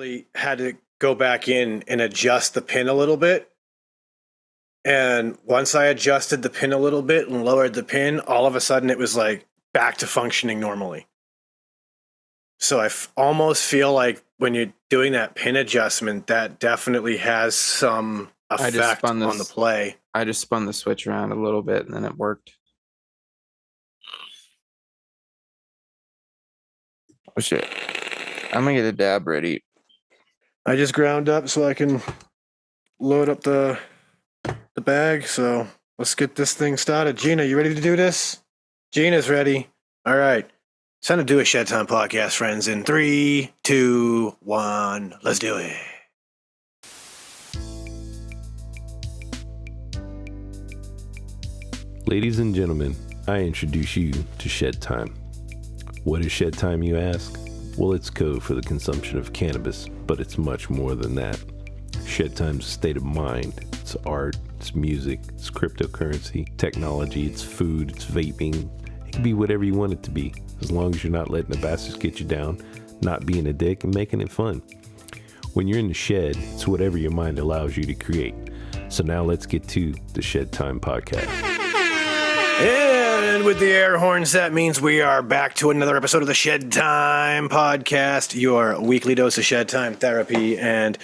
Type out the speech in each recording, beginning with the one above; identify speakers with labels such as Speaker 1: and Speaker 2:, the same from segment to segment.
Speaker 1: actually had to go back in and adjust the pin a little bit. And once I adjusted the pin a little bit and lowered the pin, all of a sudden it was like back to functioning normally. So I almost feel like when you're doing that pin adjustment, that definitely has some effect on the play.
Speaker 2: I just spun the switch around a little bit and then it worked. Oh shit. I'm gonna get a dab ready.
Speaker 1: I just ground up so I can load up the bag. So let's get this thing started. Gina, you ready to do this? Gina's ready. All right. It's time to do a Shedtime Podcast, friends. In 3, 2, 1, let's do it.
Speaker 3: Ladies and gentlemen, I introduce you to Shedtime. What is Shedtime, you ask? Well, it's code for the consumption of cannabis, but it's much more than that. Shedtime's a state of mind. It's art, it's music, it's cryptocurrency, technology, it's food, it's vaping. It can be whatever you want it to be, as long as you're not letting the bastards get you down, not being a dick, and making it fun. When you're in the shed, it's whatever your mind allows you to create. So now let's get to the Shedtime Podcast.
Speaker 1: And with the air horns, that means we are back to another episode of the Shedtime Podcast, your weekly dose of Shedtime therapy, and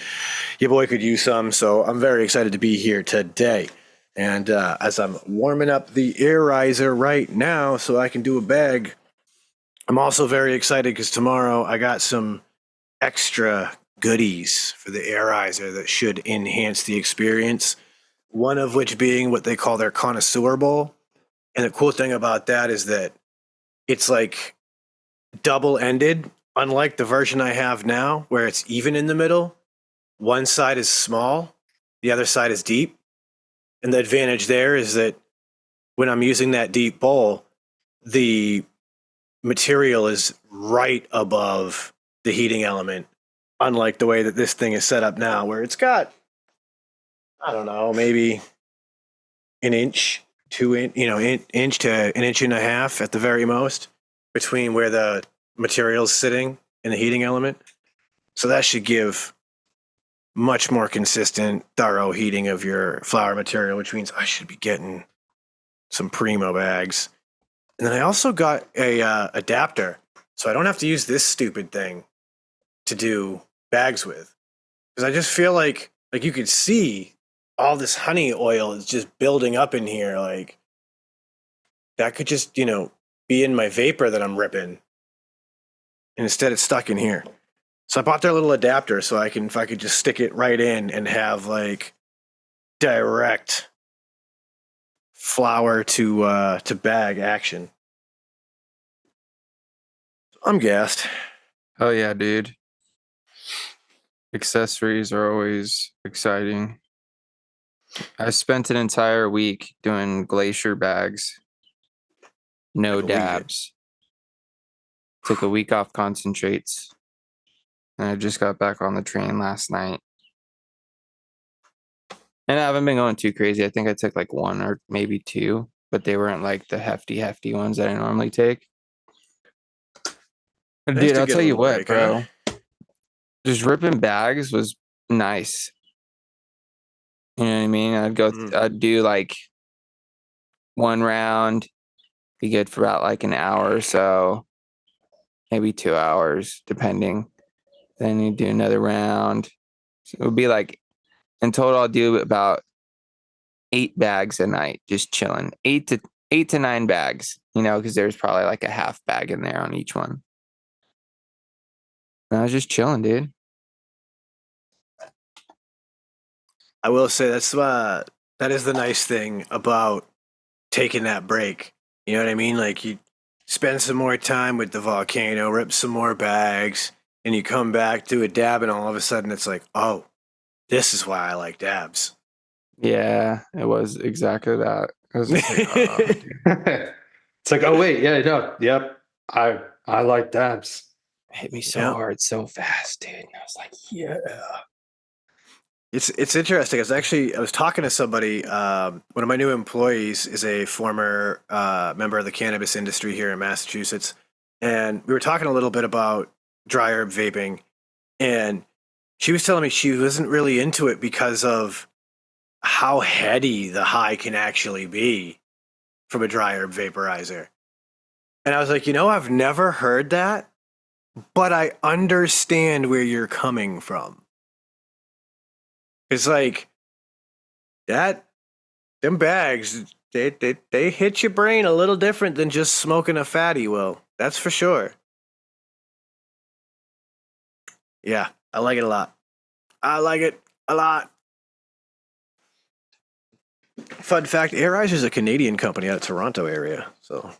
Speaker 1: your boy could use some, so I'm very excited to be here today. And as I'm warming up the air riser right now so I can do a bag, I'm also very excited because tomorrow I got some extra goodies for the air riser that should enhance the experience, one of which being what they call their connoisseur bowl. And the cool thing about that is that it's like double-ended, unlike the version I have now, where it's even in the middle. One side is small, the other side is deep. And the advantage there is that when I'm using that deep bowl, the material is right above the heating element, unlike the way that this thing is set up now, where it's got, I don't know, maybe an inch. 2 inch to an inch and a half at the very most between where the material's sitting and the heating element. So that should give much more consistent, thorough heating of your flower material, which means I should be getting some primo bags. And then I also got a adapter, so I don't have to use this stupid thing to do bags with. Because I just feel like you could see all this honey oil is just building up in here. Like that could just, be in my vapor that I'm ripping. And instead it's stuck in here. So I bought their little adapter so if I could just stick it right in and have like direct flower to bag action. I'm gassed.
Speaker 2: Oh yeah, dude. Accessories are always exciting. I spent an entire week doing glacier bags. No dabs. Took a week off concentrates. And I just got back on the train last night. And I haven't been going too crazy. I think I took like one or maybe two, but they weren't like the hefty ones that I normally take. Dude, I'll tell you what, bro. Just ripping bags was nice. You know what I mean? I'd do like one round, be good for about like an hour or so, maybe 2 hours, depending. Then you do another round. So it would be like, in total, I'll do about 8 bags a night, just chilling. 8 to 9 bags, because there's probably like a half bag in there on each one. And I was just chilling, dude.
Speaker 1: I will say that is the nice thing about taking that break. You know what I mean? Like you spend some more time with the volcano, rip some more bags, and you come back, do a dab, and all of a sudden it's like, oh, this is why I like dabs.
Speaker 2: Yeah, it was exactly that. It was like, oh,
Speaker 4: it's like, oh wait, yeah, no, yep, I like dabs.
Speaker 2: It hit me so hard, so fast, dude. And I was like, yeah.
Speaker 1: It's interesting. I was talking to somebody. One of my new employees is a former member of the cannabis industry here in Massachusetts, and we were talking a little bit about dry herb vaping. And she was telling me she wasn't really into it because of how heady the high can actually be from a dry herb vaporizer. And I was like, I've never heard that, but I understand where you're coming from. It's like that, them bags, they hit your brain a little different than just smoking a fatty will. That's for sure. Yeah, I like it a lot. I like it a lot. Fun fact, Airize is a Canadian company out of Toronto area. So,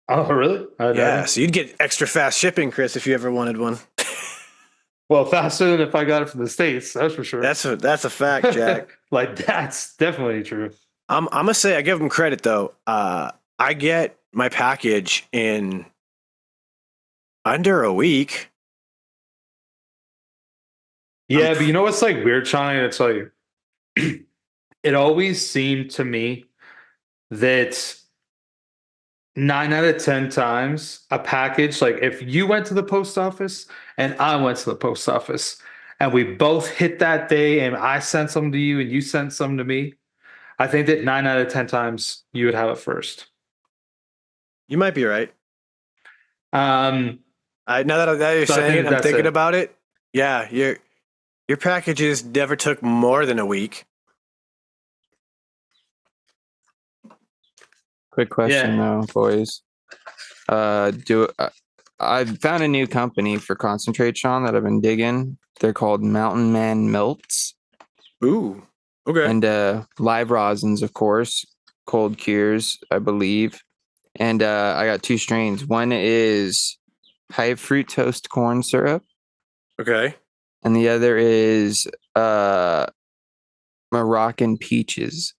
Speaker 4: Oh, really?
Speaker 1: yeah, so you'd get extra fast shipping, Chris, if you ever wanted one.
Speaker 4: Well, faster than if I got it from the States, that's for sure.
Speaker 1: That's a fact, Jack.
Speaker 4: Like, that's definitely true.
Speaker 1: I'm gonna say I give them credit though. I get my package in under a week.
Speaker 4: Yeah, but you know what's like weird, China? It's like it always seemed to me that 9 out of 10 times a package, like if you went to the post office and I went to the post office and we both hit that day and I sent some to you and you sent some to me, I think that 9 out of 10 times you would have it first.
Speaker 1: You might be right.
Speaker 4: Um,
Speaker 1: Now that you're
Speaker 4: So I
Speaker 1: saying
Speaker 4: think
Speaker 1: it, I'm
Speaker 4: that's
Speaker 1: thinking
Speaker 4: it.
Speaker 1: about it. Yeah, your packages never took more than a week.
Speaker 2: Quick question though, boys. I found a new company for concentrate, Sean, that I've been digging. They're called Mountain Man Melts.
Speaker 1: Ooh, okay.
Speaker 2: And live rosins, of course, cold cures, I believe. And I got 2 strains. One is high fructose corn syrup,
Speaker 1: Okay.
Speaker 2: and the other is Moroccan peaches.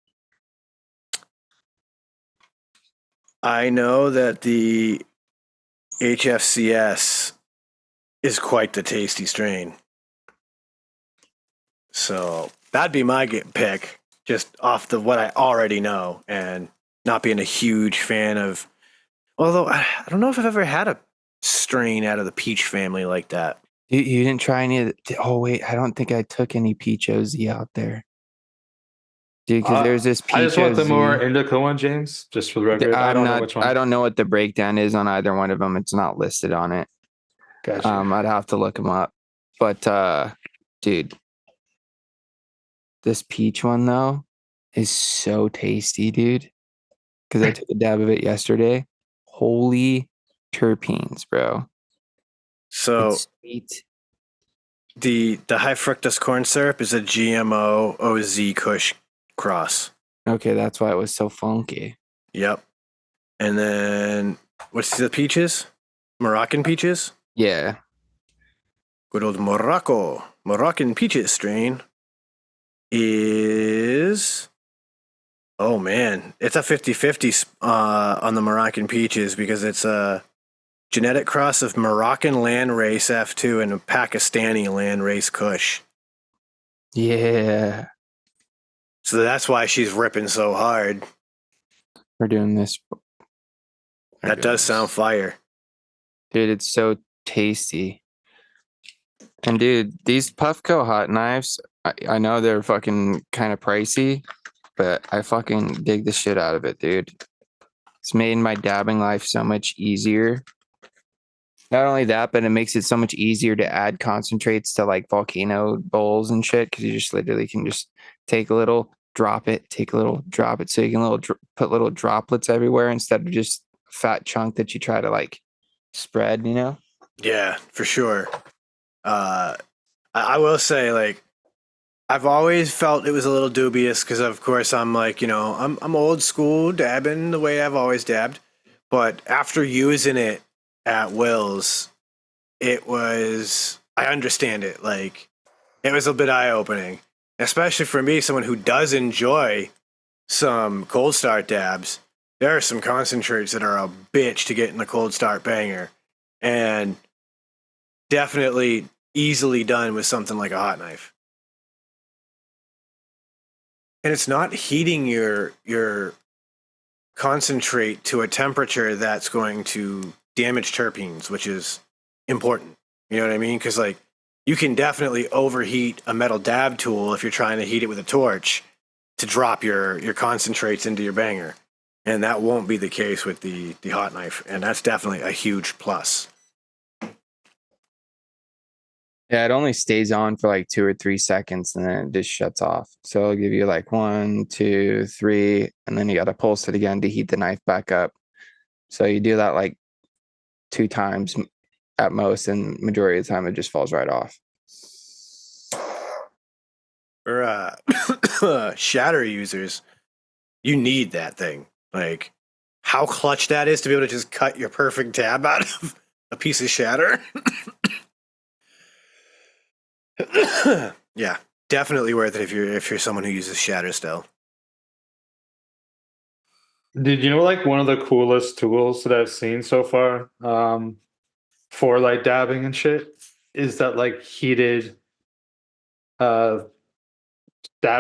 Speaker 1: I know that the HFCS is quite the tasty strain. So that'd be my pick, just off the what I already know, and not being a huge fan of. Although I don't know if I've ever had a strain out of the peach family like that.
Speaker 2: You didn't try any of the, oh wait, I don't think I took any peach OZ out there. Dude, because there's this peach
Speaker 4: I just want the
Speaker 2: OZ.
Speaker 4: more indica one, James, just for the record. I don't know which one.
Speaker 2: I don't know what the breakdown is on either one of them. It's not listed on it.
Speaker 4: Gotcha.
Speaker 2: I'd have to look them up. But dude, this peach one though is so tasty, dude. Because I took a dab of it yesterday. Holy terpenes, bro.
Speaker 1: So
Speaker 2: It's sweet.
Speaker 1: the high fructose corn syrup is a GMO OZ Kush cross.
Speaker 2: Okay, that's why it was so funky.
Speaker 1: Yep. And then what's the peaches? Moroccan peaches?
Speaker 2: Yeah.
Speaker 1: Good old Moroccan peaches strain is, oh man, it's a 50-50 on the Moroccan peaches because it's a genetic cross of Moroccan landrace F2 and a Pakistani landrace Kush.
Speaker 2: Yeah.
Speaker 1: So that's why she's ripping so hard.
Speaker 2: We're doing this.
Speaker 1: That does sound fire.
Speaker 2: Dude, it's so tasty. And dude, these Puffco hot knives, I know they're fucking kind of pricey, but I fucking dig the shit out of it, dude. It's made my dabbing life so much easier. Not only that, but it makes it so much easier to add concentrates to like volcano bowls and shit, because you just literally can just take a little, drop it, take a little, drop it, so you can put little droplets everywhere instead of just a fat chunk that you try to like spread, you know?
Speaker 1: Yeah, for sure. I will say, like, I've always felt it was a little dubious because, of course, I'm like, I'm old school dabbing the way I've always dabbed. But after using it at Will's, I understand it. Like, it was a bit eye-opening, especially for me, someone who does enjoy some cold start dabs. There are some concentrates that are a bitch to get in the cold start banger, and definitely easily done with something like a hot knife. And it's not heating your concentrate to a temperature that's going to damage terpenes, which is important. You know what I mean? Because like you can definitely overheat a metal dab tool if you're trying to heat it with a torch to drop your concentrates into your banger. And that won't be the case with the hot knife. And that's definitely a huge plus.
Speaker 2: Yeah, it only stays on for like 2 or 3 seconds and then it just shuts off. So it'll give you like 1, 2, 3, and then you got to pulse it again to heat the knife back up. So you do that like 2 times at most, and majority of the time it just falls right off.
Speaker 1: For shatter users, you need that thing. Like, how clutch that is to be able to just cut your perfect tab out of a piece of shatter. Yeah, definitely worth it if you're someone who uses shatter still.
Speaker 4: Did you know like one of the coolest tools that I've seen so far for like dabbing and shit is that like heated dab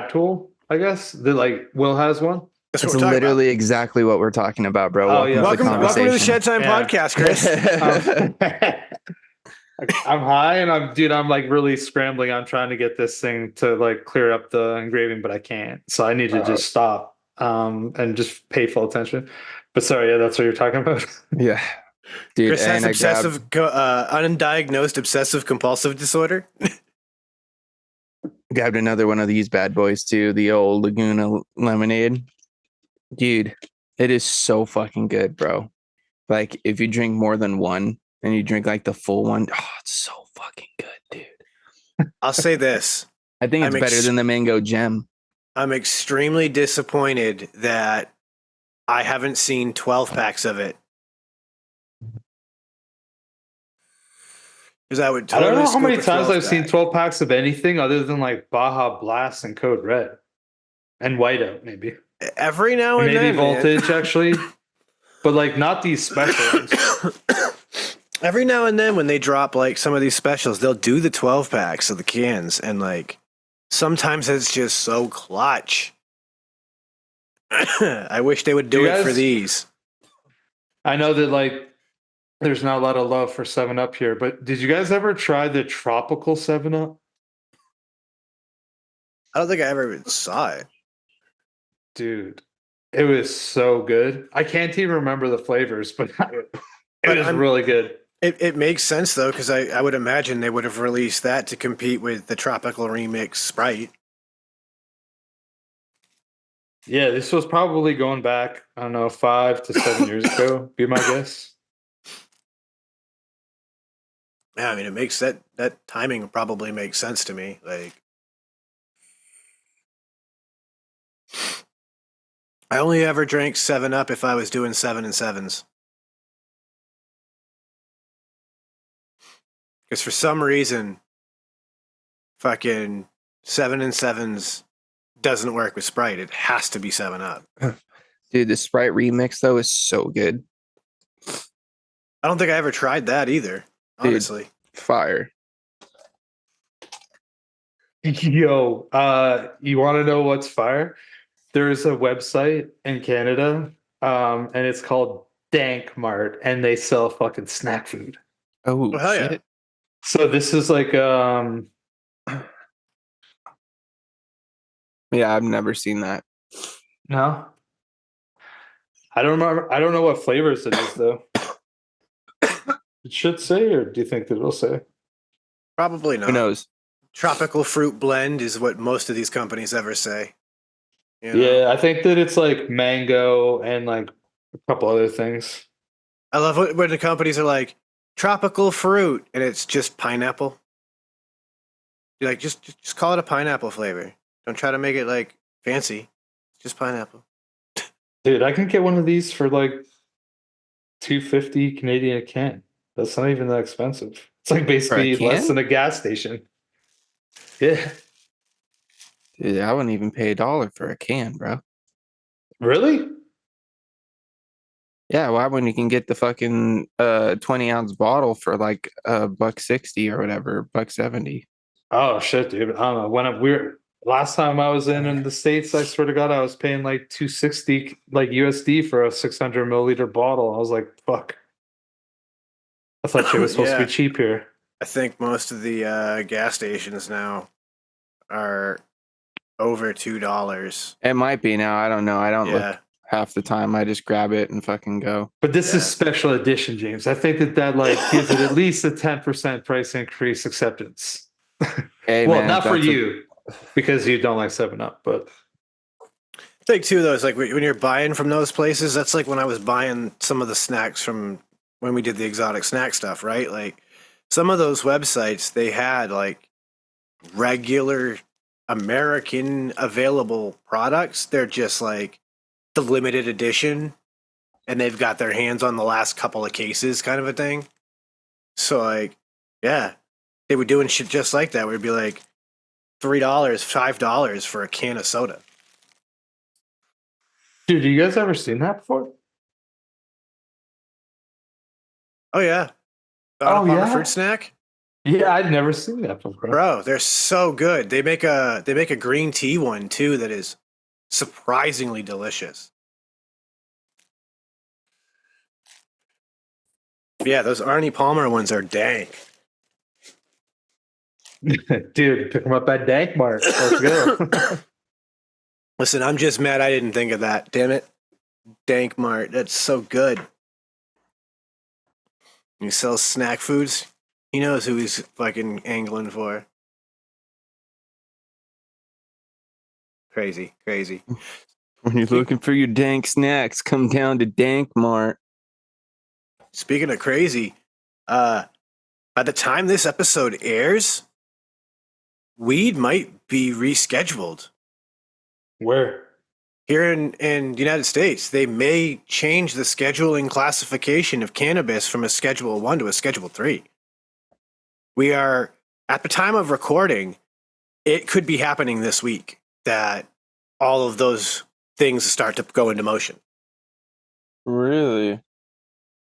Speaker 4: tool, I guess. That like Will has one.
Speaker 1: That's
Speaker 2: It's
Speaker 1: what we're
Speaker 2: literally exactly what we're talking about, bro.
Speaker 4: Oh, yeah.
Speaker 1: welcome to the
Speaker 2: conversation.
Speaker 1: Shedtime Podcast, Chris.
Speaker 4: I'm high and I'm like really scrambling. I'm trying to get this thing to like clear up the engraving, but I can't. So I need to just stop and just pay full attention. But sorry, yeah, that's what you're talking about.
Speaker 2: Yeah. Dude,
Speaker 1: Chris has
Speaker 2: and
Speaker 1: undiagnosed obsessive compulsive disorder.
Speaker 2: grabbed another one of these bad boys too, the old Laguna lemonade. Dude, it is so fucking good, bro. Like if you drink more than one and you drink like the full one, oh, it's so fucking good, dude.
Speaker 1: I'll say this.
Speaker 2: I think it's better than the mango gem.
Speaker 1: I'm extremely disappointed that I haven't seen 12 packs of it. Because I would totally
Speaker 4: I don't know how many
Speaker 1: scoop a
Speaker 4: times
Speaker 1: 12
Speaker 4: I've seen
Speaker 1: pack.
Speaker 4: 12 packs of anything other than like Baja Blast and Code Red and Whiteout, maybe.
Speaker 1: Every now and
Speaker 4: Maybe
Speaker 1: then, man.
Speaker 4: Voltage, actually. But like not these special ones.
Speaker 1: Every now and then when they drop like some of these specials, they'll do the 12 packs of the cans, and like sometimes it's just so clutch. I wish they would do it for these.
Speaker 4: I know that like there's not a lot of love for 7-Up here, but did you guys ever try the tropical 7-Up?
Speaker 1: I don't think I ever even saw it.
Speaker 4: Dude, it was so good. I can't even remember the flavors, but it was really good.
Speaker 1: It makes sense though, because I would imagine they would have released that to compete with the tropical remix Sprite.
Speaker 4: Yeah, this was probably going back, I don't know, 5 to 7 years ago, be my guess.
Speaker 1: Yeah, I mean, it makes that timing probably makes sense to me. Like, I only ever drank 7-Up if I was doing 7 and 7s. Because for some reason, fucking 7 and 7s doesn't work with Sprite. It has to be 7-Up.
Speaker 2: Dude, the Sprite remix though is so good.
Speaker 1: I don't think I ever tried that either, honestly.
Speaker 2: Dude, fire.
Speaker 4: Yo, you want to know what's fire? There's a website in Canada, and it's called Dank Mart, and they sell fucking snack food.
Speaker 2: Oh,
Speaker 1: hell
Speaker 2: shit.
Speaker 1: yeah.
Speaker 4: So this is like
Speaker 2: Yeah, I've never seen that.
Speaker 4: no. I don't remember. I don't know what flavors it is though. It should say, or do you think that it'll say?
Speaker 1: Probably not.
Speaker 2: Who knows?
Speaker 1: Tropical fruit blend is what most of these companies ever say. You know?
Speaker 4: Yeah, I think that it's like mango and like a couple other things.
Speaker 1: I love when the companies are like, tropical fruit, and it's just pineapple. You're like, just call it a pineapple flavor. Don't try to make it like fancy. Just pineapple.
Speaker 4: Dude, I can get one of these for like $2.50 Canadian a can. That's not even that expensive. It's like basically less than a gas station. Yeah.
Speaker 2: Dude, I wouldn't even pay $1 for a can, bro.
Speaker 4: Really?
Speaker 2: Yeah, why when you can get the fucking 20-ounce bottle for like $1.60 or whatever, $1.70.
Speaker 4: Oh shit, dude. I don't know. Last time I was in the States, I swear to God, I was paying like $2.60 like USD for a 600 milliliter bottle. I was like, fuck. I thought shit was supposed to be cheap here.
Speaker 1: I think most of the gas stations now are over $2.
Speaker 2: It might be now. I don't know. I don't look
Speaker 1: Yeah.
Speaker 2: half the time. I just grab it and fucking go.
Speaker 4: But this is special edition, James. I think that like gives it at least a 10% price increase acceptance.
Speaker 2: Hey,
Speaker 4: Well,
Speaker 2: man,
Speaker 4: not for
Speaker 2: that's
Speaker 4: you because you don't like 7-Up, but
Speaker 1: I think too, though, it's like when you're buying from those places, that's like when I was buying some of the snacks from when we did the exotic snack stuff, right? Like some of those websites, they had like regular American available products. They're just like the limited edition, and they've got their hands on the last couple of cases, kind of a thing. So, like, yeah, they were doing shit just like that. We'd be like $3, $5 for a can of soda.
Speaker 4: dude, you guys ever seen that before?
Speaker 1: Oh yeah, fruit snack.
Speaker 4: Yeah, I'd never seen that before.
Speaker 1: Bro, they're so good. They make a green tea one too that is surprisingly delicious. Yeah, those Arnie Palmer ones are dank.
Speaker 4: Dude, pick them up at Dank Mart. Let's go.
Speaker 1: Listen, I'm just mad I didn't think of that. Damn it. Dank Mart. That's so good. He sells snack foods. He knows who he's fucking angling for. Crazy.
Speaker 2: When you're looking for your dank snacks, come down to Dank Mart.
Speaker 1: Speaking of crazy, by the time this episode airs, weed might be rescheduled.
Speaker 4: Where?
Speaker 1: Here in the United States, they may change the scheduling classification of cannabis from a Schedule 1 to a Schedule 3. We are, at the time of recording, it could be happening this week that all of those things start to go into motion.
Speaker 2: Really?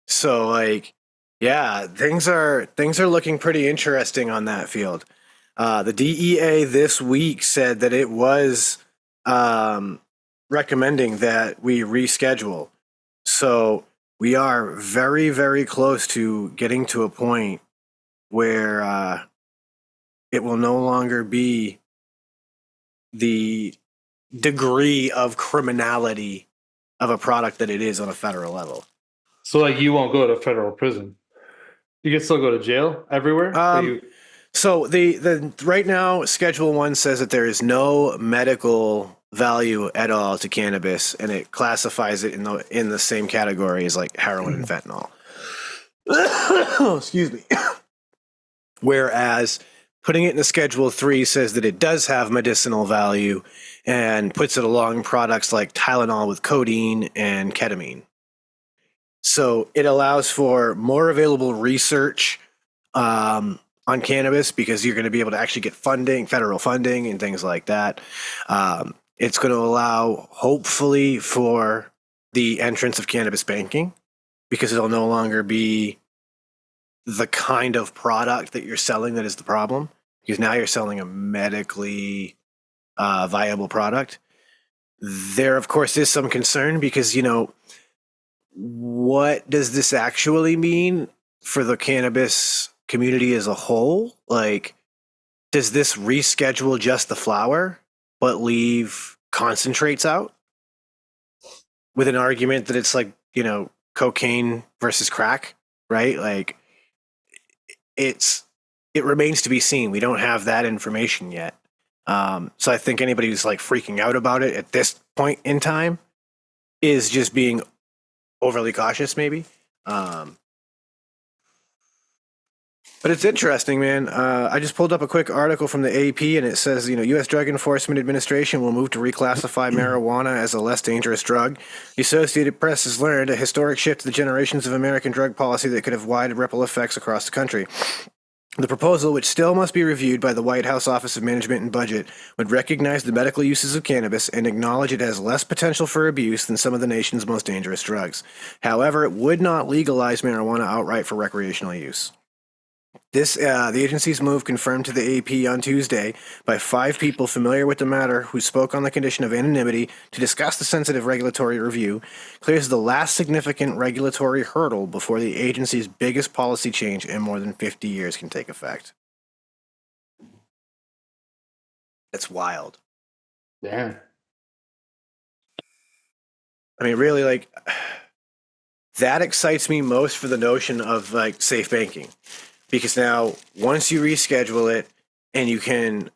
Speaker 1: So, like, yeah, things are looking pretty interesting on that field. The DEA this week said that it was recommending that we reschedule. So we are very, very close to getting to a point where it will no longer be the degree of criminality of a product that it is on a federal level.
Speaker 4: So, like, you won't go to federal prison. You can still go to jail everywhere.
Speaker 1: So the right now, Schedule 1 says that there is no medical value at all to cannabis, and it classifies it in the same category as like heroin and fentanyl. Excuse me. Whereas putting it in a Schedule 3 says that it does have medicinal value and puts it along products like Tylenol with codeine and ketamine. So it allows for more available research on cannabis because you're going to be able to actually get funding, federal funding, and things like that. It's going to allow, hopefully, for the entrance of cannabis banking because it'll no longer be the kind of product that you're selling that is the problem. Because now you're selling a medically viable product. There, of course, is some concern because, what does this actually mean for the cannabis community as a whole? Like, does this reschedule just the flower, but leave concentrates out? With an argument that it's like, cocaine versus crack, right? Like, it remains to be seen. We don't have that information yet. So I think anybody who's like freaking out about it at this point in time is just being overly cautious, maybe. But it's interesting, man. I just pulled up a quick article from the AP, and it says, U.S. Drug Enforcement Administration will move to reclassify marijuana as a less dangerous drug. The Associated Press has learned a historic shift to the generations of American drug policy that could have wide ripple effects across the country. The proposal, which still must be reviewed by the White House Office of Management and Budget, would recognize the medical uses of cannabis and acknowledge it has less potential for abuse than some of the nation's most dangerous drugs. However, it would not legalize marijuana outright for recreational use. The agency's move confirmed to the AP on Tuesday by 5 people familiar with the matter who spoke on the condition of anonymity to discuss the sensitive regulatory review, clears the last significant regulatory hurdle before the agency's biggest policy change in more than 50 years can take effect. That's wild.
Speaker 4: Yeah.
Speaker 1: I mean, really, like, that excites me most for the notion of, like, safe banking. Because now, once you reschedule it and you can,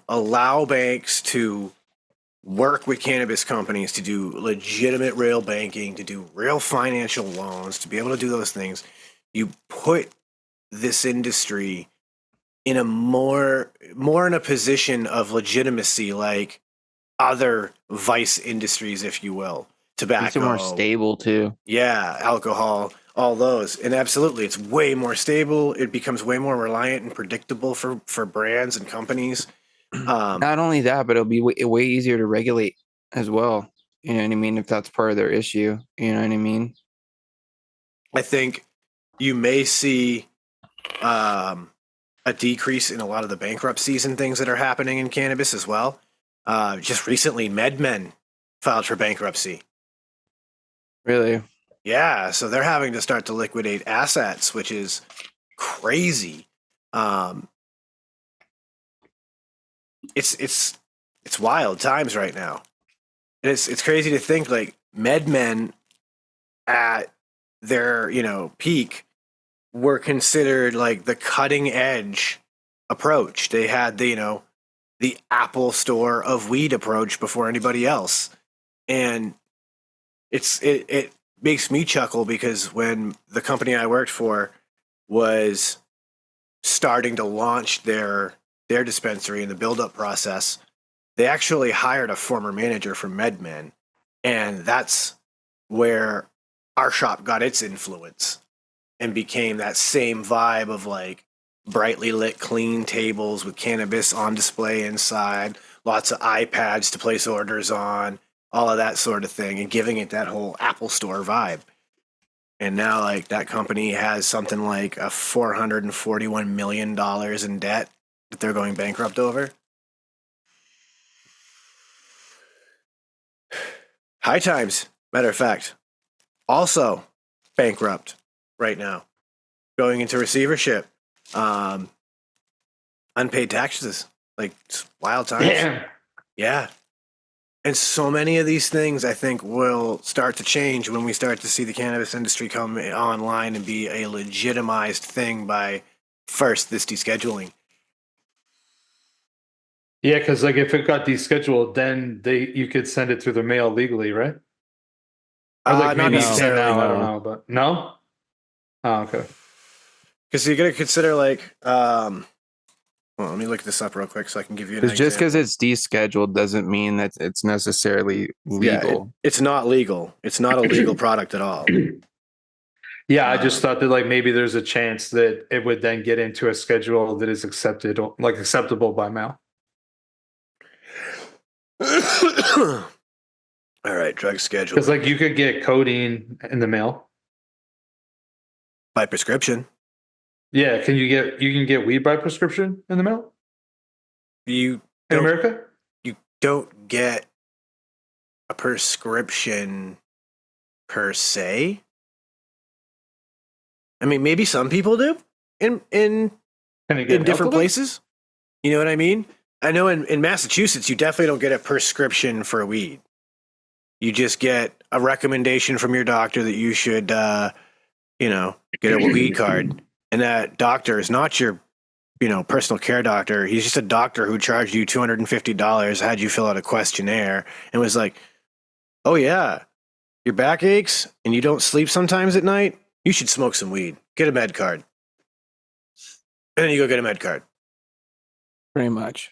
Speaker 1: allow banks to work with cannabis companies to do legitimate real banking, to do real financial loans, to be able to do those things, you put this industry in a more in a position of legitimacy, like other vice industries, if you will. Tobacco.
Speaker 2: It's more stable too.
Speaker 1: Yeah, alcohol, all those. And absolutely, it's way more stable. It becomes way more reliant and predictable for brands and companies.
Speaker 2: Not only that, but it'll be way easier to regulate as well. You know what I mean? If that's part of their issue, you know what I mean?
Speaker 1: I think you may see a decrease in a lot of the bankruptcies and things that are happening in cannabis as well. Just recently, MedMen filed for bankruptcy.
Speaker 2: Really?
Speaker 1: Yeah, so they're having to start to liquidate assets, which is crazy. It's wild times right now. And it's crazy to think, like, MedMen at their, peak were considered like the cutting edge approach. They had the Apple Store of weed approach before anybody else. And it makes me chuckle because when the company I worked for was starting to launch their dispensary in the build-up process, they actually hired a former manager from MedMen, and that's where our shop got its influence and became that same vibe of, like, brightly lit, clean tables with cannabis on display inside, lots of iPads to place orders on, all of that sort of thing, and giving it that whole Apple Store vibe. And now, like, that company has something like a $441 million in debt that they're going bankrupt over. High Times, matter of fact, also bankrupt right now, going into receivership, unpaid taxes, like, it's wild times.
Speaker 4: Damn.
Speaker 1: Yeah. And so many of these things, I think, will start to change when we start to see the cannabis industry come online and be a legitimized thing by first this descheduling.
Speaker 4: Yeah, because, like, if it got descheduled, then you could send it through the mail legally, right? Or, like,
Speaker 1: Not
Speaker 4: maybe you can
Speaker 1: necessarily,
Speaker 4: now, I
Speaker 1: no.
Speaker 4: don't know, but no? Oh, okay.
Speaker 1: Because you got to consider, like, well, let me look this up real quick so I can give you an example.
Speaker 2: Just because it's descheduled doesn't mean that it's necessarily legal.
Speaker 1: Yeah, it's not legal. It's not a legal product at all.
Speaker 4: Yeah, I just thought that, like, maybe there's a chance that it would then get into a schedule that is acceptable by mail.
Speaker 1: All right, drug schedule.
Speaker 4: Because, like, you could get codeine in the mail
Speaker 1: by prescription.
Speaker 4: Yeah, you can get weed by prescription in the mail?
Speaker 1: In
Speaker 4: America?
Speaker 1: You don't get a prescription per se. I mean, maybe some people do in different places. You know what I mean? I know in Massachusetts, you definitely don't get a prescription for weed. You just get a recommendation from your doctor that you should, get a weed card. And that doctor is not your, personal care doctor. He's just a doctor who charged you $250, had you fill out a questionnaire, and was like, oh, yeah, your back aches and you don't sleep sometimes at night? You should smoke some weed. Get a med card. And then you go get a med card.
Speaker 2: Pretty much.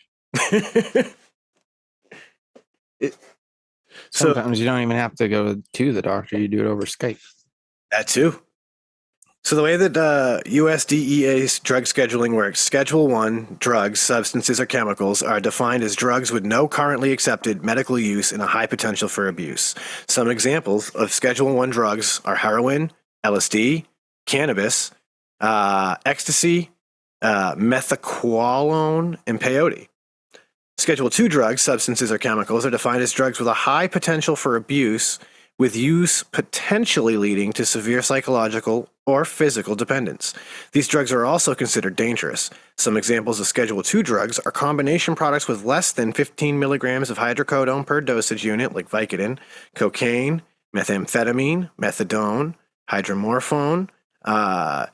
Speaker 2: Sometimes you don't even have to go to the doctor. You do it over Skype.
Speaker 1: That too. So the way that USDEA's drug scheduling works, Schedule 1 drugs, substances, or chemicals are defined as drugs with no currently accepted medical use and a high potential for abuse. Some examples of Schedule 1 drugs are heroin, LSD, cannabis, ecstasy, methaqualone, and peyote. Schedule 2 drugs, substances, or chemicals are defined as drugs with a high potential for abuse, with use potentially leading to severe psychological or physical dependence. These drugs are also considered dangerous. Some examples of Schedule 2 drugs are combination products with less than 15 milligrams of hydrocodone per dosage unit, like Vicodin, cocaine, methamphetamine, methadone, hydromorphone, Demerol,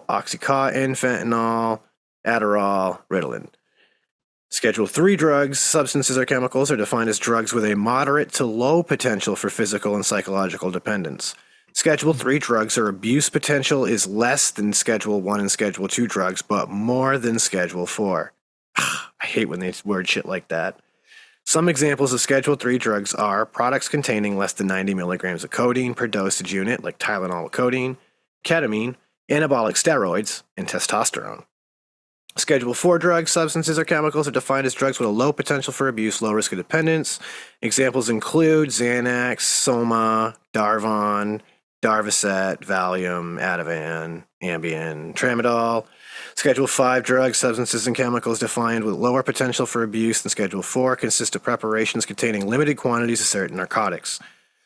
Speaker 1: Oxycontin, fentanyl, Adderall, Ritalin. Schedule 3 drugs, substances, or chemicals are defined as drugs with a moderate to low potential for physical and psychological dependence. Schedule 3 drugs or abuse potential is less than Schedule 1 and Schedule 2 drugs, but more than Schedule 4. I hate when they word shit like that. Some examples of Schedule 3 drugs are products containing less than 90 milligrams of codeine per dosage unit, like Tylenol with codeine, ketamine, anabolic steroids, and testosterone. Schedule 4 drugs, substances, or chemicals are defined as drugs with a low potential for abuse, low risk of dependence. Examples include Xanax, Soma, Darvon, Darvocet, Valium, Ativan, Ambien, Tramadol. Schedule 5 drugs, substances, and chemicals defined with lower potential for abuse than Schedule 4 consist of preparations containing limited quantities of certain narcotics.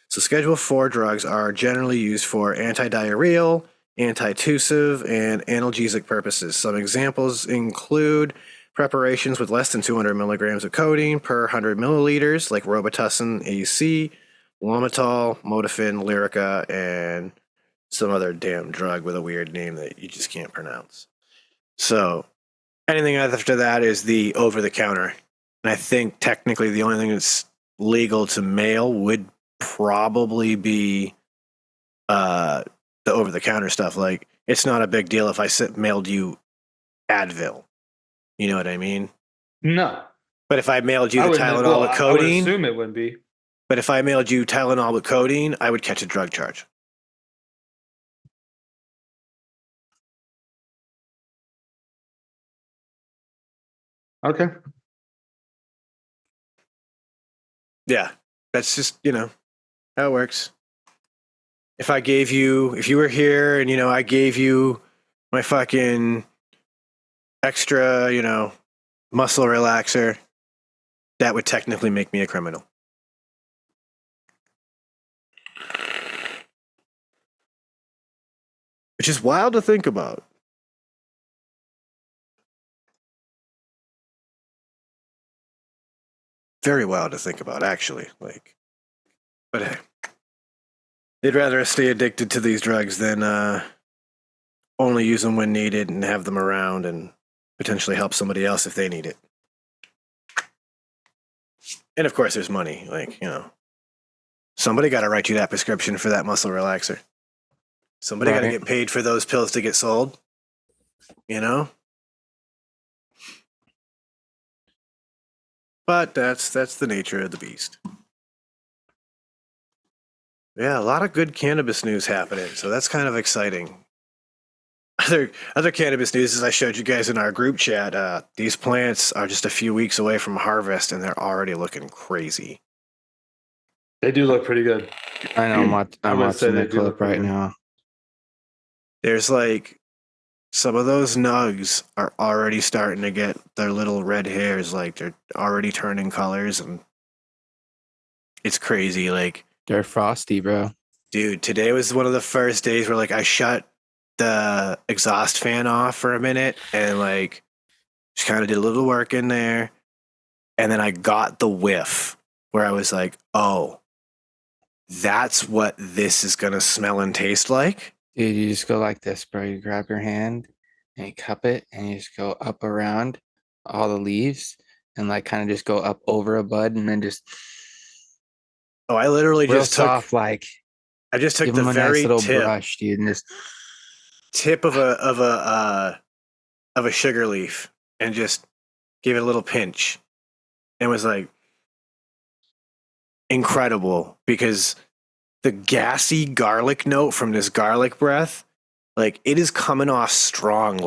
Speaker 1: So Schedule 4 drugs are generally used for antidiarrheal, antitussive, and analgesic purposes. Some examples include preparations with less than 200 milligrams of codeine per 100 milliliters, like Robitussin AC, Lomitol, Modafin, Lyrica, and some other damn drug with a weird name that you just can't pronounce. So anything after that is the over-the-counter. And I think technically the only thing that's legal to mail would probably be the over-the-counter stuff. Like, it's not a big deal if I mailed you Advil. You know what I mean?
Speaker 4: No.
Speaker 1: But if I mailed you the Tylenol with codeine,
Speaker 4: I would assume it wouldn't be.
Speaker 1: But if I mailed you Tylenol with codeine, I would catch a drug charge.
Speaker 4: Okay.
Speaker 1: Yeah, that's just, how it works. If you were here and, I gave you my fucking extra, muscle relaxer, that would technically make me a criminal. Which is wild to think about. Very wild to think about, actually. But hey, they'd rather stay addicted to these drugs than only use them when needed and have them around and potentially help somebody else if they need it. And of course, there's money. Somebody got to write you that prescription for that muscle relaxer. Somebody got to get paid for those pills to get sold. But that's the nature of the beast. Yeah, a lot of good cannabis news happening, so that's kind of exciting. Other cannabis news, as I showed you guys in our group chat, these plants are just a few weeks away from harvest, and they're already looking crazy.
Speaker 4: They do look pretty good.
Speaker 2: I know. I'm watching the clip right now.
Speaker 1: There's some of those nugs are already starting to get their little red hairs, they're already turning colors, and it's crazy.
Speaker 2: They're frosty, bro.
Speaker 1: Dude, today was one of the first days where I shut the exhaust fan off for a minute and just kind of did a little work in there, and then I got the whiff where I was like, oh, that's what this is gonna smell and taste like.
Speaker 2: Dude, you just go like this, bro. You grab your hand and you cup it and you just go up around all the leaves and kind of just go up over a bud and then just.
Speaker 1: Oh, I literally just took
Speaker 2: soft,
Speaker 1: I just took the very
Speaker 2: nice tip brush, dude, and just
Speaker 1: tip of a sugar leaf and just gave it a little pinch. And it was incredible because the gassy garlic note from this garlic breath, it is coming off strong,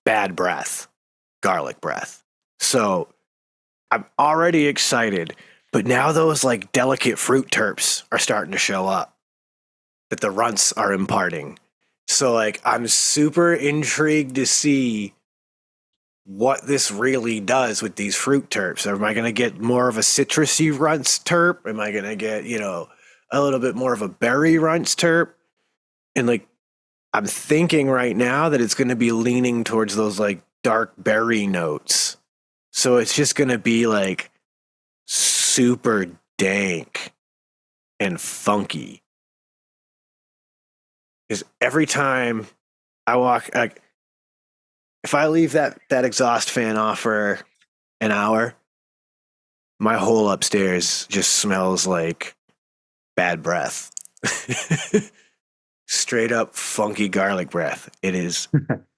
Speaker 1: bad breath, garlic breath. So I'm already excited, but now those delicate fruit terps are starting to show up that the runts are imparting. So like I'm super intrigued to see what this really does with these fruit terps. Am I going to get more of a citrusy runts terp? Am I going to get, a little bit more of a berry runts terp? And like, I'm thinking right now that it's going to be leaning towards those like dark berry notes. So it's just going to be like super dank and funky. Because every time I walk, like, if I leave that exhaust fan off for an hour, my whole upstairs just smells like bad breath. Straight up funky garlic breath. It is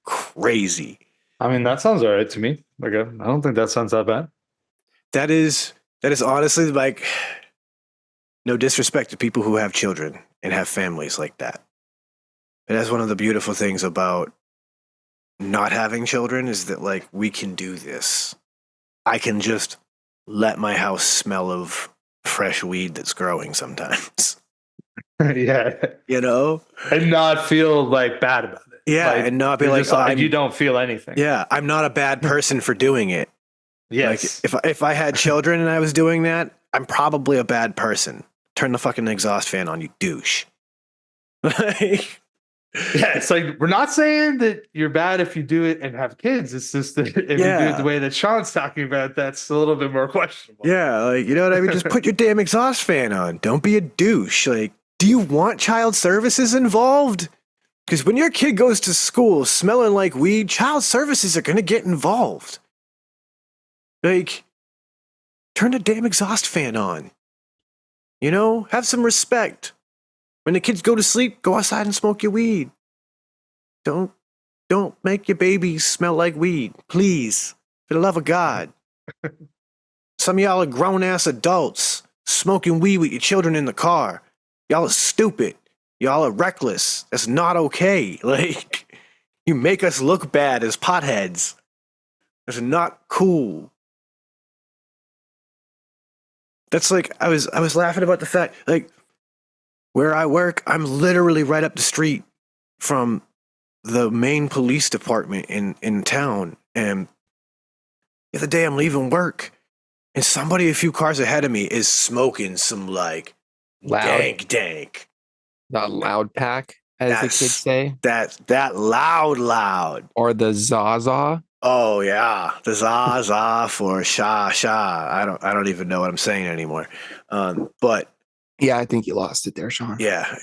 Speaker 1: crazy.
Speaker 4: I mean, that sounds all right to me. Like, I don't think that sounds that bad.
Speaker 1: That is honestly like, no disrespect to people who have children and have families like that. But that's one of the beautiful things about not having children is that like we can do this. I can just let my house smell of fresh weed that's growing sometimes.
Speaker 4: Yeah. And not feel like bad about it.
Speaker 1: Yeah,
Speaker 4: like,
Speaker 1: and not be like,
Speaker 4: you don't feel anything.
Speaker 1: Yeah, I'm not a bad person for doing it.
Speaker 4: Yes.
Speaker 1: Like if I had children and I was doing that, I'm probably a bad person. Turn the fucking exhaust fan on, you douche.
Speaker 4: Yeah, it's like we're not saying that you're bad if you do it and have kids. It's just that if you do it the way that Sean's talking about, that's a little bit more questionable.
Speaker 1: Yeah, like, you know what I mean? Just put your damn exhaust fan on. Don't be a douche. Like, do you want child services involved? Because when your kid goes to school smelling like weed, child services are going to get involved. Like, turn the damn exhaust fan on. Have some respect. When the kids go to sleep, go outside and smoke your weed. Don't make your babies smell like weed. Please. For the love of God. Some of y'all are grown-ass adults smoking weed with your children in the car. Y'all are stupid. Y'all are reckless. That's not okay. Like, you make us look bad as potheads. That's not cool. That's like, I was laughing about the fact, like, where I work, I'm literally right up the street from the main police department in town. And the other day I'm leaving work and somebody a few cars ahead of me is smoking some like dank.
Speaker 2: The loud pack, as the kids say.
Speaker 1: That loud.
Speaker 2: Or the Zaza.
Speaker 1: Oh yeah. The Zaza for sha. I don't even know what I'm saying anymore. But
Speaker 2: yeah, I think you lost it there, Sean.
Speaker 1: Yeah.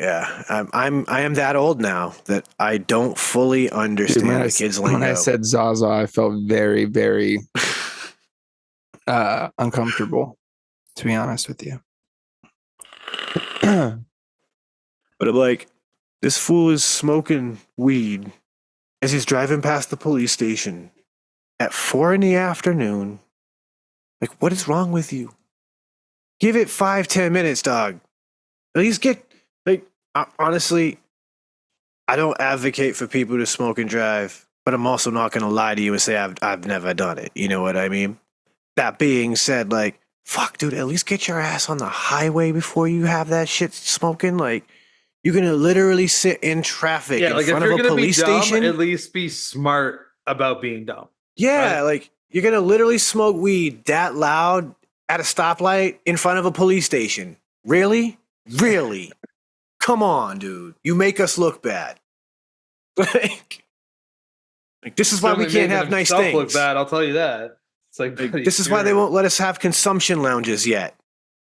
Speaker 1: I am that old now that I don't fully understand the kids' lingo.
Speaker 2: When I said Zaza, I felt very, very uncomfortable, to be honest with you.
Speaker 1: But I'm like, this fool is smoking weed as he's driving past the police station at 4 p.m. Like, what is wrong with you? Give it 5-10 minutes, dog. At least honestly, I don't advocate for people to smoke and drive, but I'm also not going to lie to you and say I've never done it. You know what I mean? That being said, like, fuck, dude, at least get your ass on the highway before you have that shit smoking. Like, you're going to literally sit in traffic in front of a police station.
Speaker 4: At least be smart about being dumb.
Speaker 1: Yeah,
Speaker 4: right?
Speaker 1: Like, you're going to literally smoke weed that loud at a stoplight in front of a police station. Really? Really? Come on, dude. You make us look bad. Like this is why we can't have nice things.
Speaker 4: Look bad, I'll tell you that. It's like
Speaker 1: this is why they won't let us have consumption lounges yet.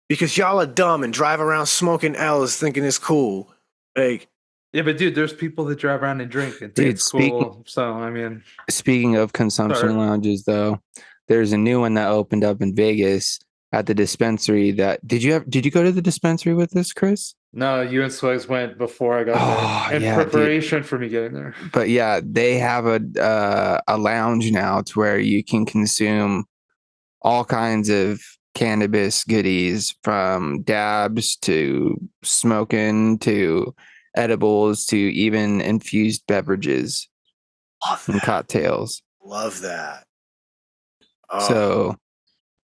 Speaker 1: Because y'all are dumb and drive around smoking L's thinking it's cool. Like,
Speaker 4: yeah, but dude, there's people that drive around and drink and
Speaker 2: dude,
Speaker 4: it's cool. So I mean,
Speaker 2: speaking of consumption lounges, though, there's a new one that opened up in Vegas at the dispensary. Did you go to the dispensary with this, Chris?
Speaker 4: No, you and Swags went before I got there in preparation for me getting there.
Speaker 2: But yeah, they have a lounge now to where you can consume all kinds of cannabis goodies, from dabs to smoking to edibles to even infused beverages and cocktails.
Speaker 1: Love that.
Speaker 2: Oh. So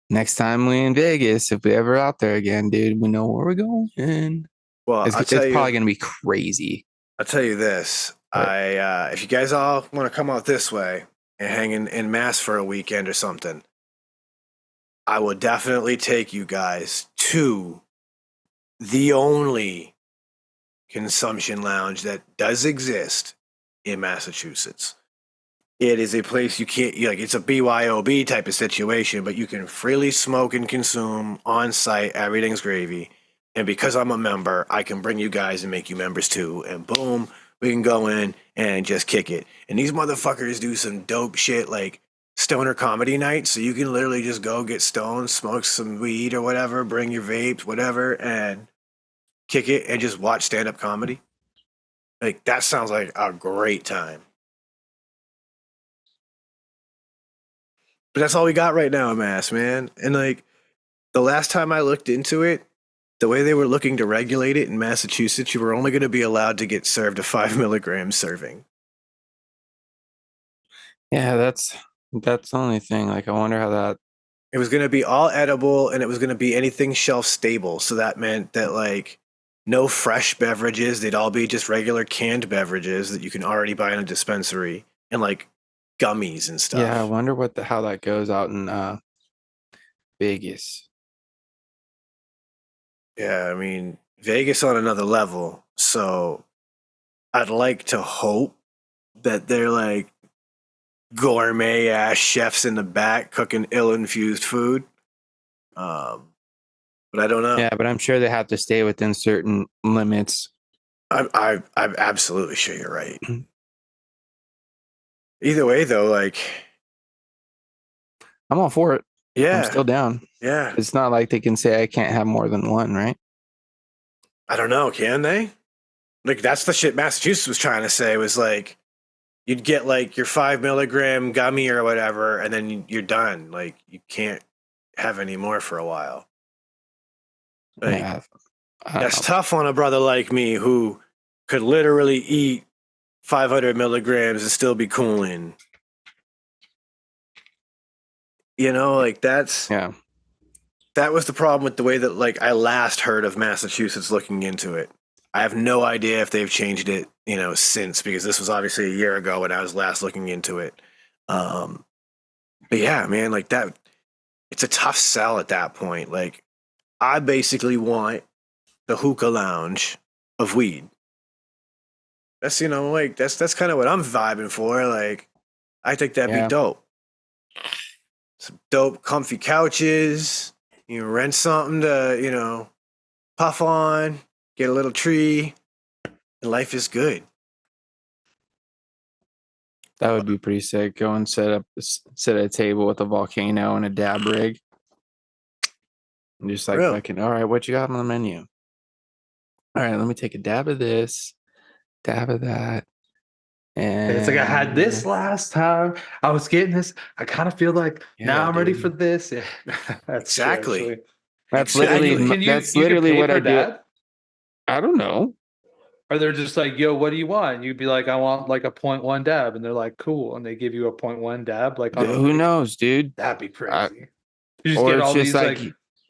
Speaker 2: next time we in Vegas, if we ever out there again, dude, we know where we're going.
Speaker 1: Well,
Speaker 2: it's probably going to be crazy.
Speaker 1: I'll tell you this. If you guys all want to come out this way and hang in Mass for a weekend or something, I will definitely take you guys to the only consumption lounge that does exist in Massachusetts. It is a place you can't, it's a BYOB type of situation, but you can freely smoke and consume on site. Everything's gravy. And because I'm a member, I can bring you guys and make you members too. And boom, we can go in and just kick it. And these motherfuckers do some dope shit like stoner comedy nights. So you can literally just go get stoned, smoke some weed or whatever, bring your vapes, whatever, and kick it and just watch stand-up comedy. Like, that sounds like a great time. But that's all we got right now, Mass, man. And like, the last time I looked into it, the way they were looking to regulate it in Massachusetts, you were only going to be allowed to get served a 5 milligram serving.
Speaker 2: Yeah, that's the only thing. Like, I wonder how that.
Speaker 1: It was going to be all edible, and it was going to be anything shelf stable. So that meant that like no fresh beverages; they'd all be just regular canned beverages that you can already buy in a dispensary, and like gummies and stuff.
Speaker 2: Yeah, I wonder how that goes out in Vegas.
Speaker 1: Yeah, I mean, Vegas on another level. So I'd like to hope that they're like gourmet ass chefs in the back cooking ill-infused food. But I don't know.
Speaker 2: Yeah, but I'm sure they have to stay within certain limits.
Speaker 1: I'm absolutely sure you're right. Either way, though, like,
Speaker 2: I'm all for it.
Speaker 1: yeah,
Speaker 2: I'm still down.
Speaker 1: Yeah.
Speaker 2: It's not like they can say I can't have more than one, right?
Speaker 1: I don't know. Can they? Like, that's the shit Massachusetts was trying to say, was like, you'd get like your 5 milligram gummy or whatever, and then you're done. Like, you can't have any more for a while. Like,
Speaker 2: Yeah,
Speaker 1: that's tough on a brother like me who could literally eat 500 milligrams and still be cooling. You know, like that was the problem with the way that like I last heard of Massachusetts looking into it. I have no idea if they've changed it, since, because this was obviously a year ago when I was last looking into it. But yeah, man, like that, it's a tough sell at that point. Like, I basically want the hookah lounge of weed. That's, that's kind of what I'm vibing for. Like, I think that'd be dope. Some dope, comfy couches. You rent something to, puff on, get a little tree, and life is good.
Speaker 2: That would be pretty sick. Go and sit at a table with a volcano and a dab rig. And just like fucking, all right, what you got on the menu? All right, let me take a dab of this, dab of that. And
Speaker 4: it's like, I had this last time. I was getting this. I kind of feel like now I'm ready for this. Yeah.
Speaker 1: Exactly.
Speaker 2: That's literally what I do. I don't know.
Speaker 4: Or they're just like, yo, what do you want? And you'd be like, I want like a 0.1 dab. And they're like, cool. And they give you a 0.1 dab. Like,
Speaker 2: who knows, dude?
Speaker 4: That'd be crazy. You just get all these like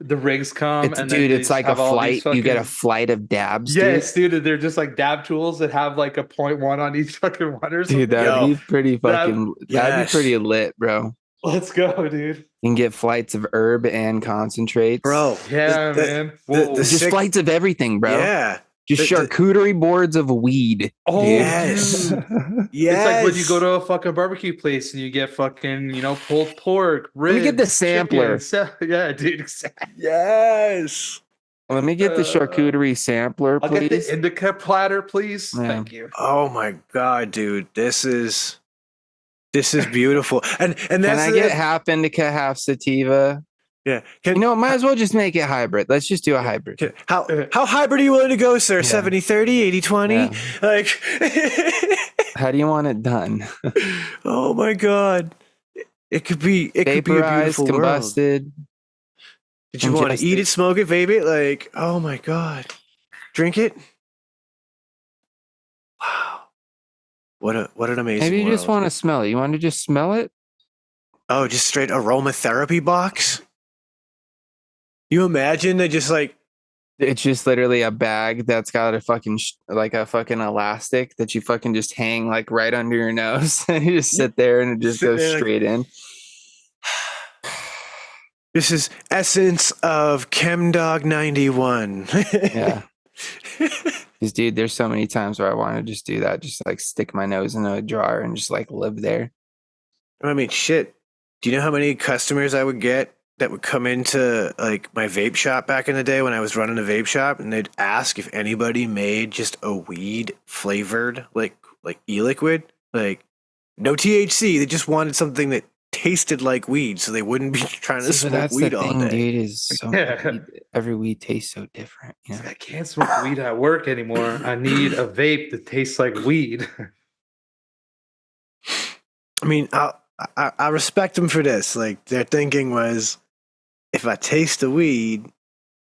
Speaker 4: the rigs come,
Speaker 2: and dude, it's like a flight. You get a flight of dabs.
Speaker 4: Yes, dude. They're just like dab tools that have like a 0.1 on each fucking one or something.
Speaker 2: Dude, that'd be pretty fucking. That'd be pretty lit, bro.
Speaker 4: Let's go, dude.
Speaker 2: You can get flights of herb and concentrates,
Speaker 1: bro.
Speaker 4: Yeah, man.
Speaker 2: Just flights of everything, bro.
Speaker 1: Yeah.
Speaker 2: Just charcuterie boards of weed.
Speaker 1: Oh, dude. Yes.
Speaker 4: Yes. It's like when you go to a fucking barbecue place and you get fucking, pulled pork, ribs.
Speaker 2: Let me get the sampler.
Speaker 4: Yeah, dude. Exactly.
Speaker 1: Yes.
Speaker 2: Let me get the charcuterie sampler, please.
Speaker 4: I'll get the indica platter, please. Yeah. Thank you.
Speaker 1: Oh my God, dude. This is beautiful. And that's,
Speaker 2: can I get half indica, half sativa?
Speaker 1: Yeah.
Speaker 2: Might as well just make it hybrid. Let's just do a hybrid.
Speaker 1: How hybrid are you willing to go, sir? 70-30, 80-20? Yeah. Like,
Speaker 2: how do you want it done?
Speaker 1: Oh my God. It could be
Speaker 2: vaporized,
Speaker 1: a beautiful
Speaker 2: combusted.
Speaker 1: World. Did you want to eat it, smoke it, vape it? Like, oh my God. Drink it? Wow. What an amazing
Speaker 2: Maybe you
Speaker 1: world.
Speaker 2: just want to smell it. You want to just smell it?
Speaker 1: Oh, just straight aromatherapy box? You imagine that just like
Speaker 2: It's just literally a bag that's got a fucking like a fucking elastic that you fucking just hang like right under your nose and you just sit there and it just
Speaker 1: Sit
Speaker 2: goes
Speaker 1: there like-
Speaker 2: straight in.
Speaker 1: This is essence of ChemDog 91.
Speaker 2: Yeah. Because dude, there's so many times where I want to just do that, just like stick my nose in a jar and just like live there.
Speaker 1: I mean, shit. Do you know how many customers I would get that would come into like my vape shop back in the day when I was running a vape shop, and they'd ask if anybody made just a weed flavored like e-liquid, like no THC. They just wanted something that tasted like weed, so they wouldn't be trying to
Speaker 2: See, but
Speaker 1: smoke
Speaker 2: that's
Speaker 1: weed
Speaker 2: the
Speaker 1: all
Speaker 2: thing,
Speaker 1: day.
Speaker 2: dude, is so every weed tastes so different. You know?
Speaker 4: I can't smoke weed at work anymore. I need a vape that tastes like weed.
Speaker 1: I mean, I respect them for this. Like their thinking was, if I taste the weed,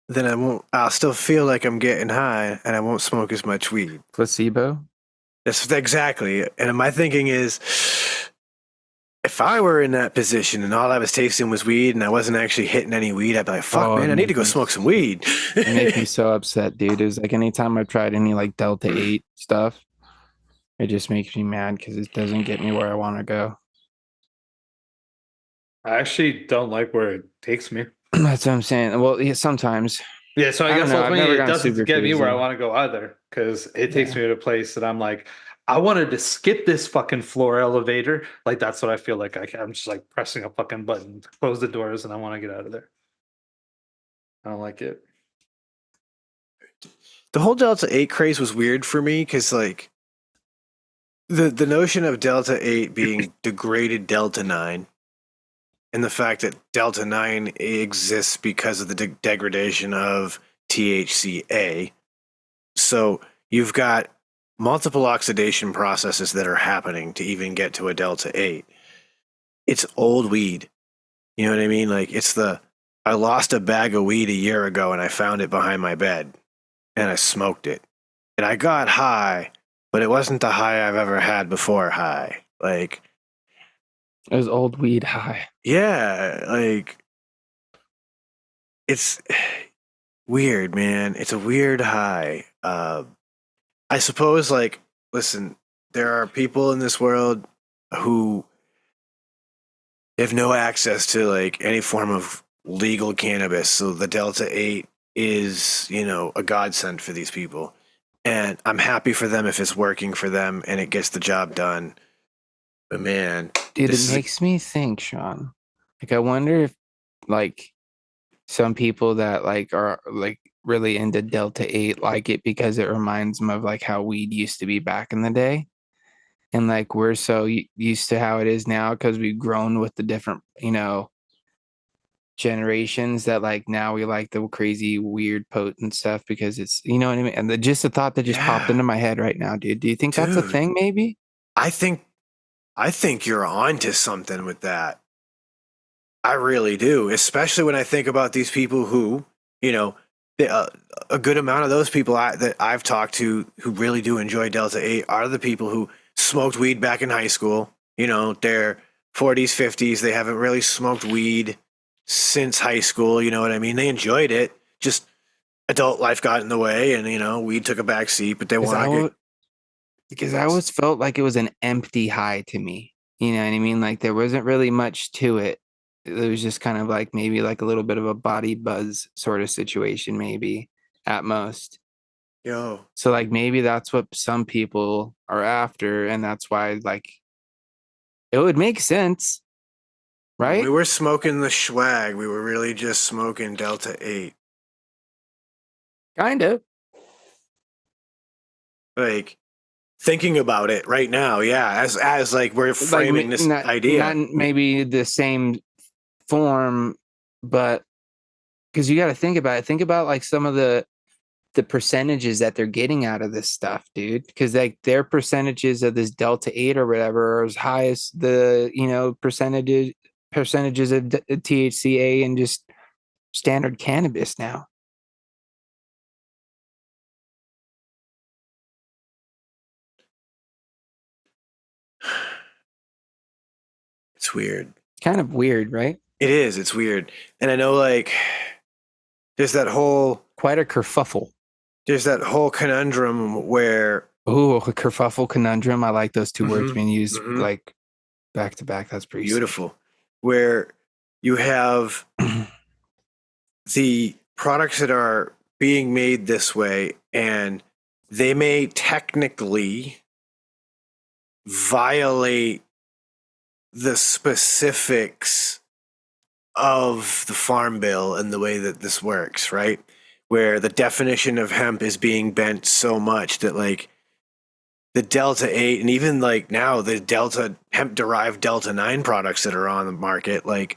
Speaker 1: then I'll still feel like I'm getting high, and I won't smoke as much weed.
Speaker 2: Placebo?
Speaker 1: That's exactly. And my thinking is, if I were in that position and all I was tasting was weed and I wasn't actually hitting any weed, I'd be like, fuck, man, I need to go smoke some weed.
Speaker 2: It makes me so upset, dude. It was like anytime I've tried any like Delta 8 stuff, it just makes me mad because it doesn't get me where I want to go.
Speaker 4: I actually don't like where it takes me.
Speaker 2: That's what I'm saying. Well, yeah, sometimes.
Speaker 4: Yeah, so I guess
Speaker 2: know, I've
Speaker 4: ultimately
Speaker 2: never
Speaker 4: it
Speaker 2: gone
Speaker 4: doesn't
Speaker 2: super
Speaker 4: get me where I
Speaker 2: crazy.
Speaker 4: want to go either, because it takes
Speaker 2: Yeah.
Speaker 4: me to a place that I'm like, I wanted to skip this fucking floor elevator. Like that's what I feel like. I'm just like pressing a fucking button to close the doors, and I want to get out of there. I don't like it.
Speaker 1: The whole Delta 8 craze was weird for me because, like, the notion of Delta 8 being degraded Delta 9 and the fact that Delta 9 exists because of the degradation of THCA. So you've got multiple oxidation processes that are happening to even get to a Delta 8. It's old weed. You know what I mean? Like, I lost a bag of weed a year ago and I found it behind my bed and I smoked it. And I got high, but it wasn't the high I've ever had before high. Like,
Speaker 2: It was old weed high.
Speaker 1: yeah, like, it's weird, man. It's a weird high. I suppose, like, listen, there are people in this world who have no access to, like, any form of legal cannabis. So the Delta 8 is, a godsend for these people. And I'm happy for them if it's working for them and it gets the job done. But man,
Speaker 2: dude, it makes me think, Sean. Like, I wonder if, like, some people that like are like really into Delta 8 like it because it reminds them of like how weed used to be back in the day. And like we're so used to how it is now because we've grown with the different, generations that like now we like the crazy, weird, potent stuff because it's, you know what I mean? And just a thought that just popped into my head right now, dude. Do you think that's a thing maybe?
Speaker 1: I think you're onto something with that. I really do, especially when I think about these people who, a good amount of those people that I've talked to who really do enjoy Delta 8 are the people who smoked weed back in high school. They're 40s, 50s. They haven't really smoked weed since high school. You know what I mean? They enjoyed it. Just adult life got in the way and, weed took a back seat, but they want to get.
Speaker 2: Because I always felt like it was an empty high to me. You know what I mean? Like there wasn't really much to it. It was just kind of like maybe like a little bit of a body buzz sort of situation, maybe at most.
Speaker 1: Yo.
Speaker 2: So like maybe that's what some people are after, and that's why like it would make sense, right?
Speaker 1: When we were smoking the swag, we were really just smoking Delta 8.
Speaker 2: Kind of.
Speaker 1: Like thinking about it right now, yeah, as like we're framing this idea.
Speaker 2: Not maybe the same form, but because you got to think about it. Think about like some of the percentages that they're getting out of this stuff, dude. Because like their percentages of this Delta 8 or whatever are as high as the percentages of THCA and just standard cannabis now.
Speaker 1: It's weird.
Speaker 2: Kind of weird, right?
Speaker 1: It is. It's weird. And I know, like, there's that whole
Speaker 2: quite a kerfuffle.
Speaker 1: There's that whole conundrum where
Speaker 2: a kerfuffle conundrum. I like those two words being used like back to back. That's pretty
Speaker 1: beautiful.
Speaker 2: Sick.
Speaker 1: Where you have the products that are being made this way, and they may technically violate the specifics of the Farm Bill and the way that this works, right? Where the definition of hemp is being bent so much that like the Delta 8 and even like now the Delta hemp derived Delta 9 products that are on the market, like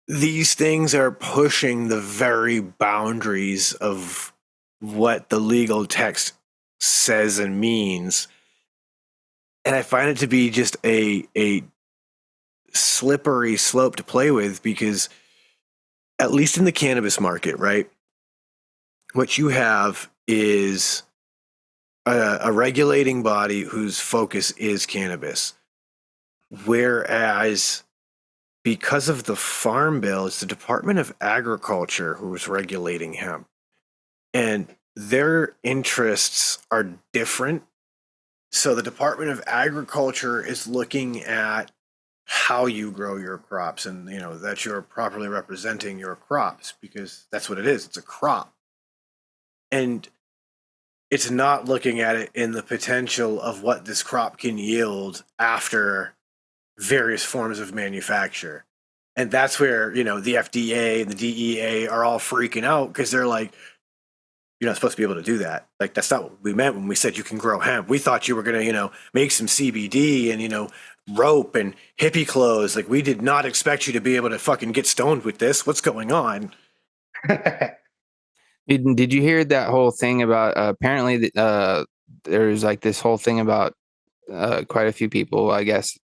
Speaker 1: these things are pushing the very boundaries of what the legal text says and means. And I find it to be just a slippery slope to play with, because at least in the cannabis market, right, what you have is a regulating body whose focus is cannabis, whereas because of the Farm Bill, it's the Department of Agriculture who is regulating hemp, and their interests are different. So the Department of Agriculture is looking at how you grow your crops, and that you're properly representing your crops, because that's what it is. It's a crop. And it's not looking at it in the potential of what this crop can yield after various forms of manufacture. And that's where, the FDA and the DEA are all freaking out, because they're like, you're not supposed to be able to do that. Like, that's not what we meant when we said you can grow hemp. We thought you were going to, make some CBD and, rope and hippie clothes. Like, we did not expect you to be able to fucking get stoned with this. What's going on?
Speaker 2: Did you hear that whole thing about apparently there's like this whole thing about quite a few people, I guess,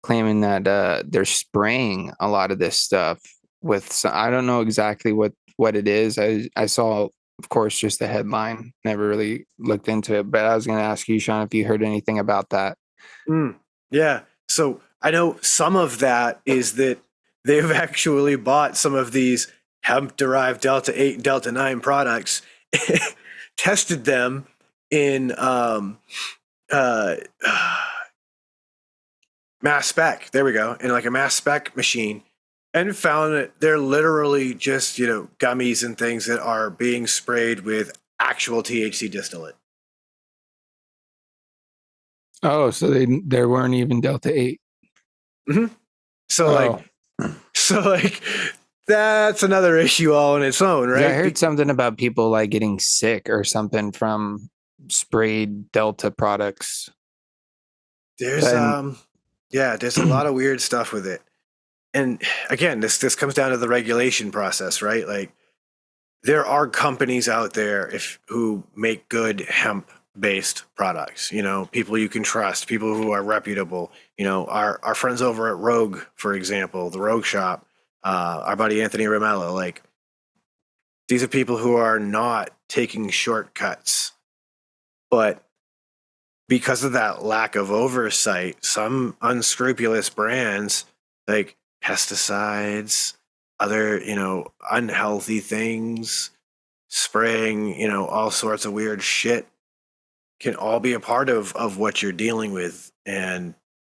Speaker 2: claiming that they're spraying a lot of this stuff with some, I don't know exactly what it is. I saw, of course, just the headline, never really looked into it, but I was going to ask you, Sean, if you heard anything about that.
Speaker 1: Yeah. So I know some of that is that they've actually bought some of these hemp-derived Delta 8 and Delta 9 products, tested them in mass spec. There we go. In like a mass spec machine, and found that they're literally just, gummies and things that are being sprayed with actual THC distillate.
Speaker 2: Oh, so there weren't even Delta 8.
Speaker 1: Mm-hmm. So that's another issue all on its own, right?
Speaker 2: Yeah, I heard something about people like getting sick or something from sprayed Delta products.
Speaker 1: There's there's a lot of weird stuff with it. And again, this comes down to the regulation process, right? Like, there are companies out there who make good hemp-based products. People you can trust, people who are reputable. Our friends over at Rogue, for example, the Rogue Shop, our buddy Anthony Romello. Like, these are people who are not taking shortcuts, but because of that lack of oversight, some unscrupulous brands like pesticides, other, unhealthy things, spraying, all sorts of weird shit can all be a part of what you're dealing with. And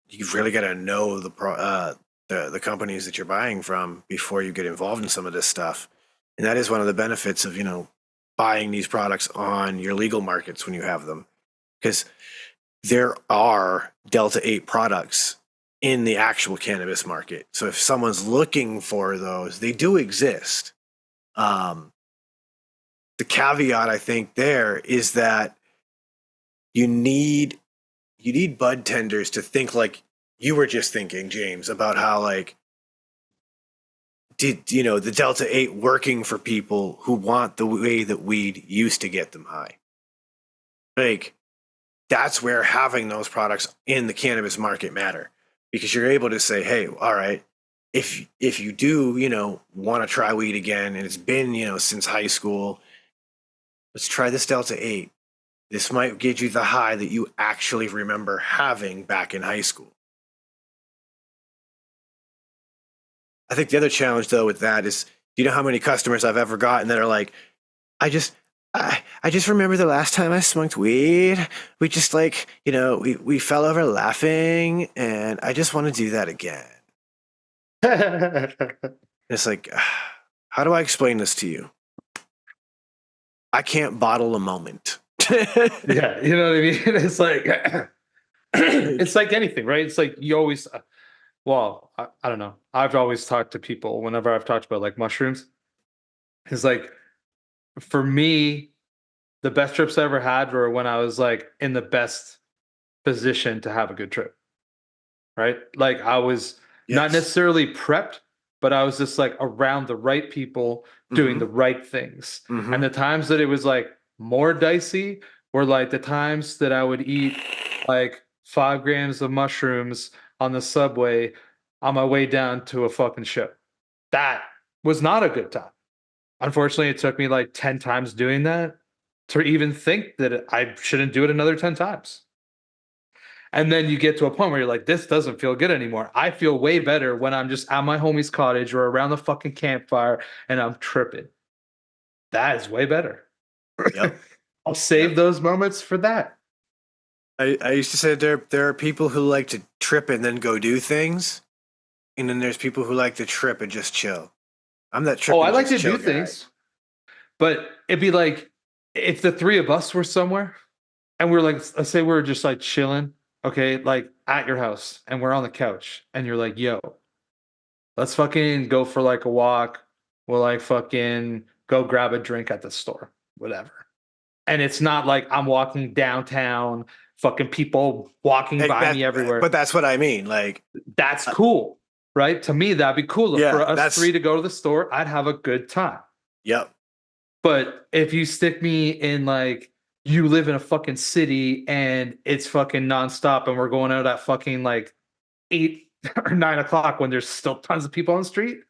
Speaker 1: you've really got to know the companies that you're buying from before you get involved in some of this stuff. And that is one of the benefits of, buying these products on your legal markets when you have them, because there are Delta 8 products in the actual cannabis market. So if someone's looking for those, they do exist. The caveat, I think, there is that you need bud tenders to think like you were just thinking, James, about how, like, did the Delta 8 working for people who want the way that weed used to get them high? Like, that's where having those products in the cannabis market matter, because you're able to say, hey, all right, if you do, want to try weed again, and it's been, since high school, let's try this Delta 8. This might get you the high that you actually remember having back in high school. I think the other challenge, though, with that is Do you know how many customers I've ever gotten that are like, I just remember the last time I smoked weed. We just like, we fell over laughing, and I just want to do that again. It's like, how do I explain this to you? I can't bottle a moment.
Speaker 4: Yeah, you know what I mean? It's like it's like anything, right? It's like you always I don't know. I've always talked to people whenever I've talked about like mushrooms. It's like for me, the best trips I ever had were when I was like in the best position to have a good trip. Right? Like I was not necessarily prepped, but I was just like around the right people doing the right things. And the times that it was like more dicey were like the times that I would eat like 5 grams of mushrooms on the subway on my way down to a fucking show. That was not a good time. Unfortunately, it took me like 10 times doing that to even think that I shouldn't do it another 10 times. And then you get to a point where you're like, this doesn't feel good anymore. I feel way better when I'm just at my homie's cottage or around the fucking campfire and I'm tripping. That is way better.
Speaker 1: Yep.
Speaker 4: I'll save those moments for that.
Speaker 1: I used to say there are people who like to trip and then go do things, and then there's people who like to trip and just chill. I'm that trip.
Speaker 4: Oh, I like to
Speaker 1: do
Speaker 4: things, but it'd be like if the three of us were somewhere and we're like, let's say we're just like chilling, okay, like at your house, and we're on the couch, and you're like, yo, let's fucking go for like a walk. We'll like fucking go grab a drink at the store, whatever. And it's not like I'm walking downtown, fucking people walking by me everywhere.
Speaker 1: But that's what I mean. Like,
Speaker 4: that's cool, right? To me, that'd be cool.
Speaker 1: Yeah,
Speaker 4: for us three to go to the store, I'd have a good time.
Speaker 1: Yep.
Speaker 4: But if you stick me in like, you live in a fucking city and it's fucking nonstop and we're going out at fucking like 8 or 9 o'clock when there's still tons of people on the street,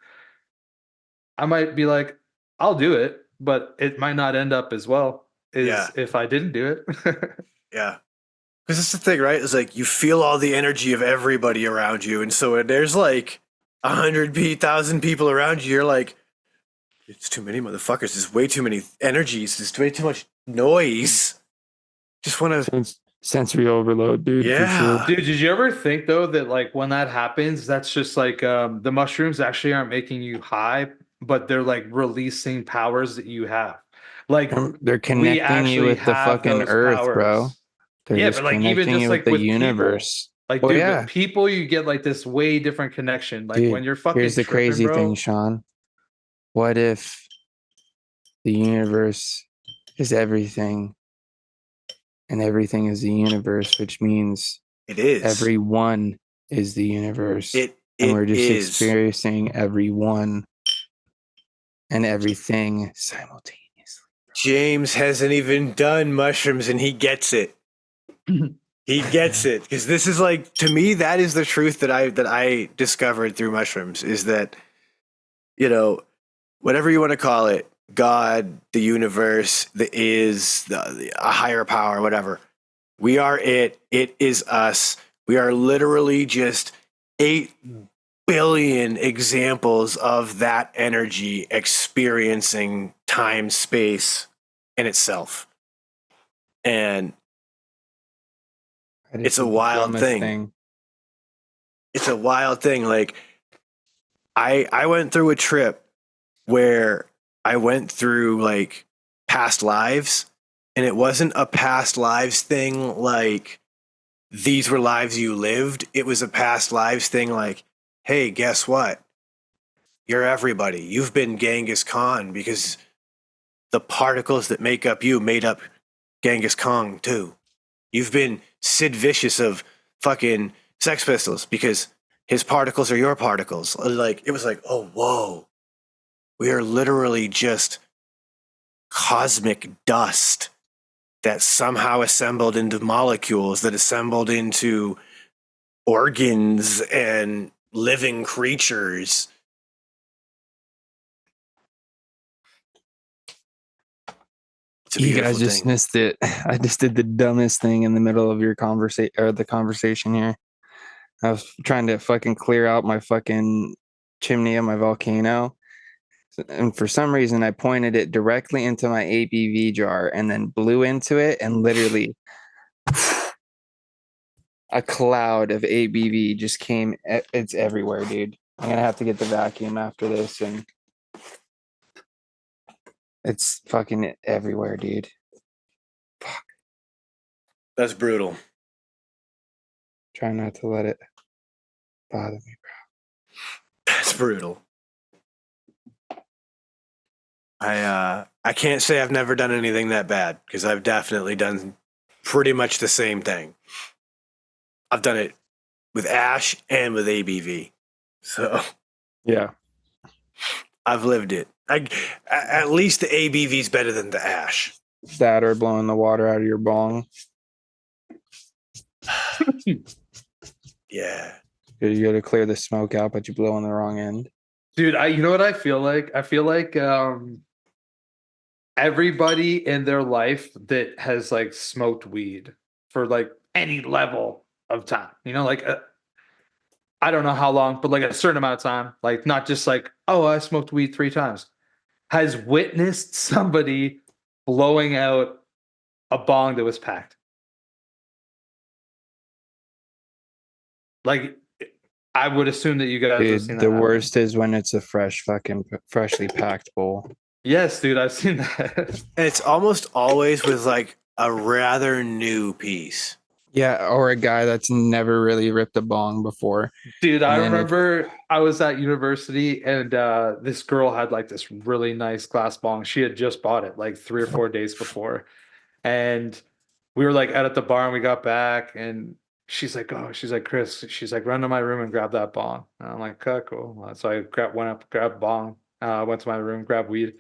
Speaker 4: I might be like, I'll do it, but it might not end up as well as if I didn't do it.
Speaker 1: Yeah. Because that's the thing, right? It's like you feel all the energy of everybody around you. And so when there's like 100,000 people around you, you're like, it's too many motherfuckers. There's way too many energies. There's way too much noise. Just want to...
Speaker 2: Sensory overload, dude.
Speaker 1: Yeah.
Speaker 2: For sure.
Speaker 4: Dude, did you ever think, though, that like when that happens, that's just like the mushrooms actually aren't making you high, but they're like releasing powers that you have. Like
Speaker 2: they're connecting you with the fucking earth, powers. Bro. They're
Speaker 4: but like even just like
Speaker 2: the
Speaker 4: with
Speaker 2: universe.
Speaker 4: People, like, dude, with people, you get like this way different connection. Like dude, when you're fucking
Speaker 2: here's the crazy thing, Sean. What if the universe is everything and everything is the universe, which means
Speaker 1: it is.
Speaker 2: Everyone is the universe. And we're just experiencing everyone and everything simultaneously.
Speaker 1: James hasn't even done mushrooms and he gets it. He gets it. Because this is like, to me, that is the truth that I discovered through mushrooms, is that, whatever you want to call it, God, the universe, a higher power, whatever. We are it. It is us. We are literally just 8 billion examples of that energy experiencing time, space in itself. And it's a wild thing. It's a wild thing. Like, I went through a trip where I went through like past lives, and it wasn't a past lives thing like these were lives you lived. It was a past lives thing like, hey, guess what? You're everybody. You've been Genghis Khan because the particles that make up you made up Genghis Khan too. You've been Sid Vicious of fucking Sex Pistols because his particles are your particles. Like, it was like, oh, whoa. We are literally just cosmic dust that somehow assembled into molecules that assembled into organs and living creatures.
Speaker 2: You guys just missed it. I just did the dumbest thing in the middle of your conversation here. I was trying to fucking clear out my fucking chimney of my volcano. And for some reason, I pointed it directly into my ABV jar and then blew into it, and literally a cloud of ABV just came. It's everywhere, dude. I'm gonna have to get the vacuum after this, and it's fucking everywhere, dude. Fuck.
Speaker 1: That's brutal.
Speaker 2: Try not to let it bother me, bro.
Speaker 1: That's brutal. I can't say I've never done anything that bad, because I've definitely done pretty much the same thing. I've done it with ash and with ABV. So
Speaker 2: Yeah.
Speaker 1: I've lived it. At least the ABV is better than the ash.
Speaker 2: That or blowing the water out of your bong.
Speaker 1: Yeah.
Speaker 2: You got to clear the smoke out, but you blow on the wrong end.
Speaker 4: Dude, you know what I feel like? I feel like everybody in their life that has like smoked weed for like any level of time, you know, like I don't know how long, but like a certain amount of time, like not just like, oh, I smoked weed 3 times, has witnessed somebody blowing out a bong that was packed. Like, I would assume that you guys have
Speaker 2: Dude,
Speaker 4: seen that
Speaker 2: the
Speaker 4: happen.
Speaker 2: worst is when it's a freshly packed bowl.
Speaker 4: Yes, dude, I've seen that.
Speaker 1: And it's almost always with like a rather new piece.
Speaker 2: Yeah, or a guy that's never really ripped a bong before.
Speaker 4: Dude, I
Speaker 2: And then
Speaker 4: remember I was at university and this girl had like this really nice glass bong. She had just bought it like 3 or 4 days before. And we were like out at the bar and we got back and she's like, Chris, she's like, run to my room and grab that bong. And I'm like, okay, cool. So I went up, grabbed a bong, went to my room, grabbed weed,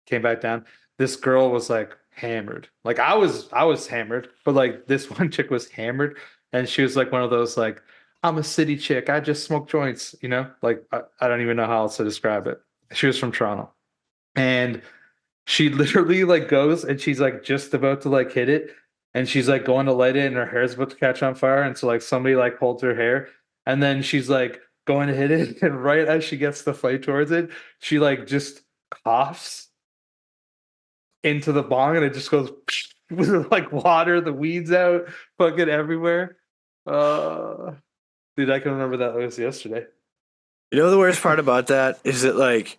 Speaker 4: came back down. This girl was like hammered. Like I was hammered, but like this one chick was hammered. And she was like one of those like, I'm a city chick. I just smoke joints, you know? Like I don't even know how else to describe it. She was from Toronto. And she literally like goes and she's like just about to like hit it and she's like going to light it and her hair's about to catch on fire and so like somebody like holds her hair and then she's like going to hit it and right as she gets the fight towards it she like just coughs into the bong and it just goes with like water, the weeds out fucking everywhere. Dude, I can remember that was yesterday.
Speaker 1: You know the worst part about that is that like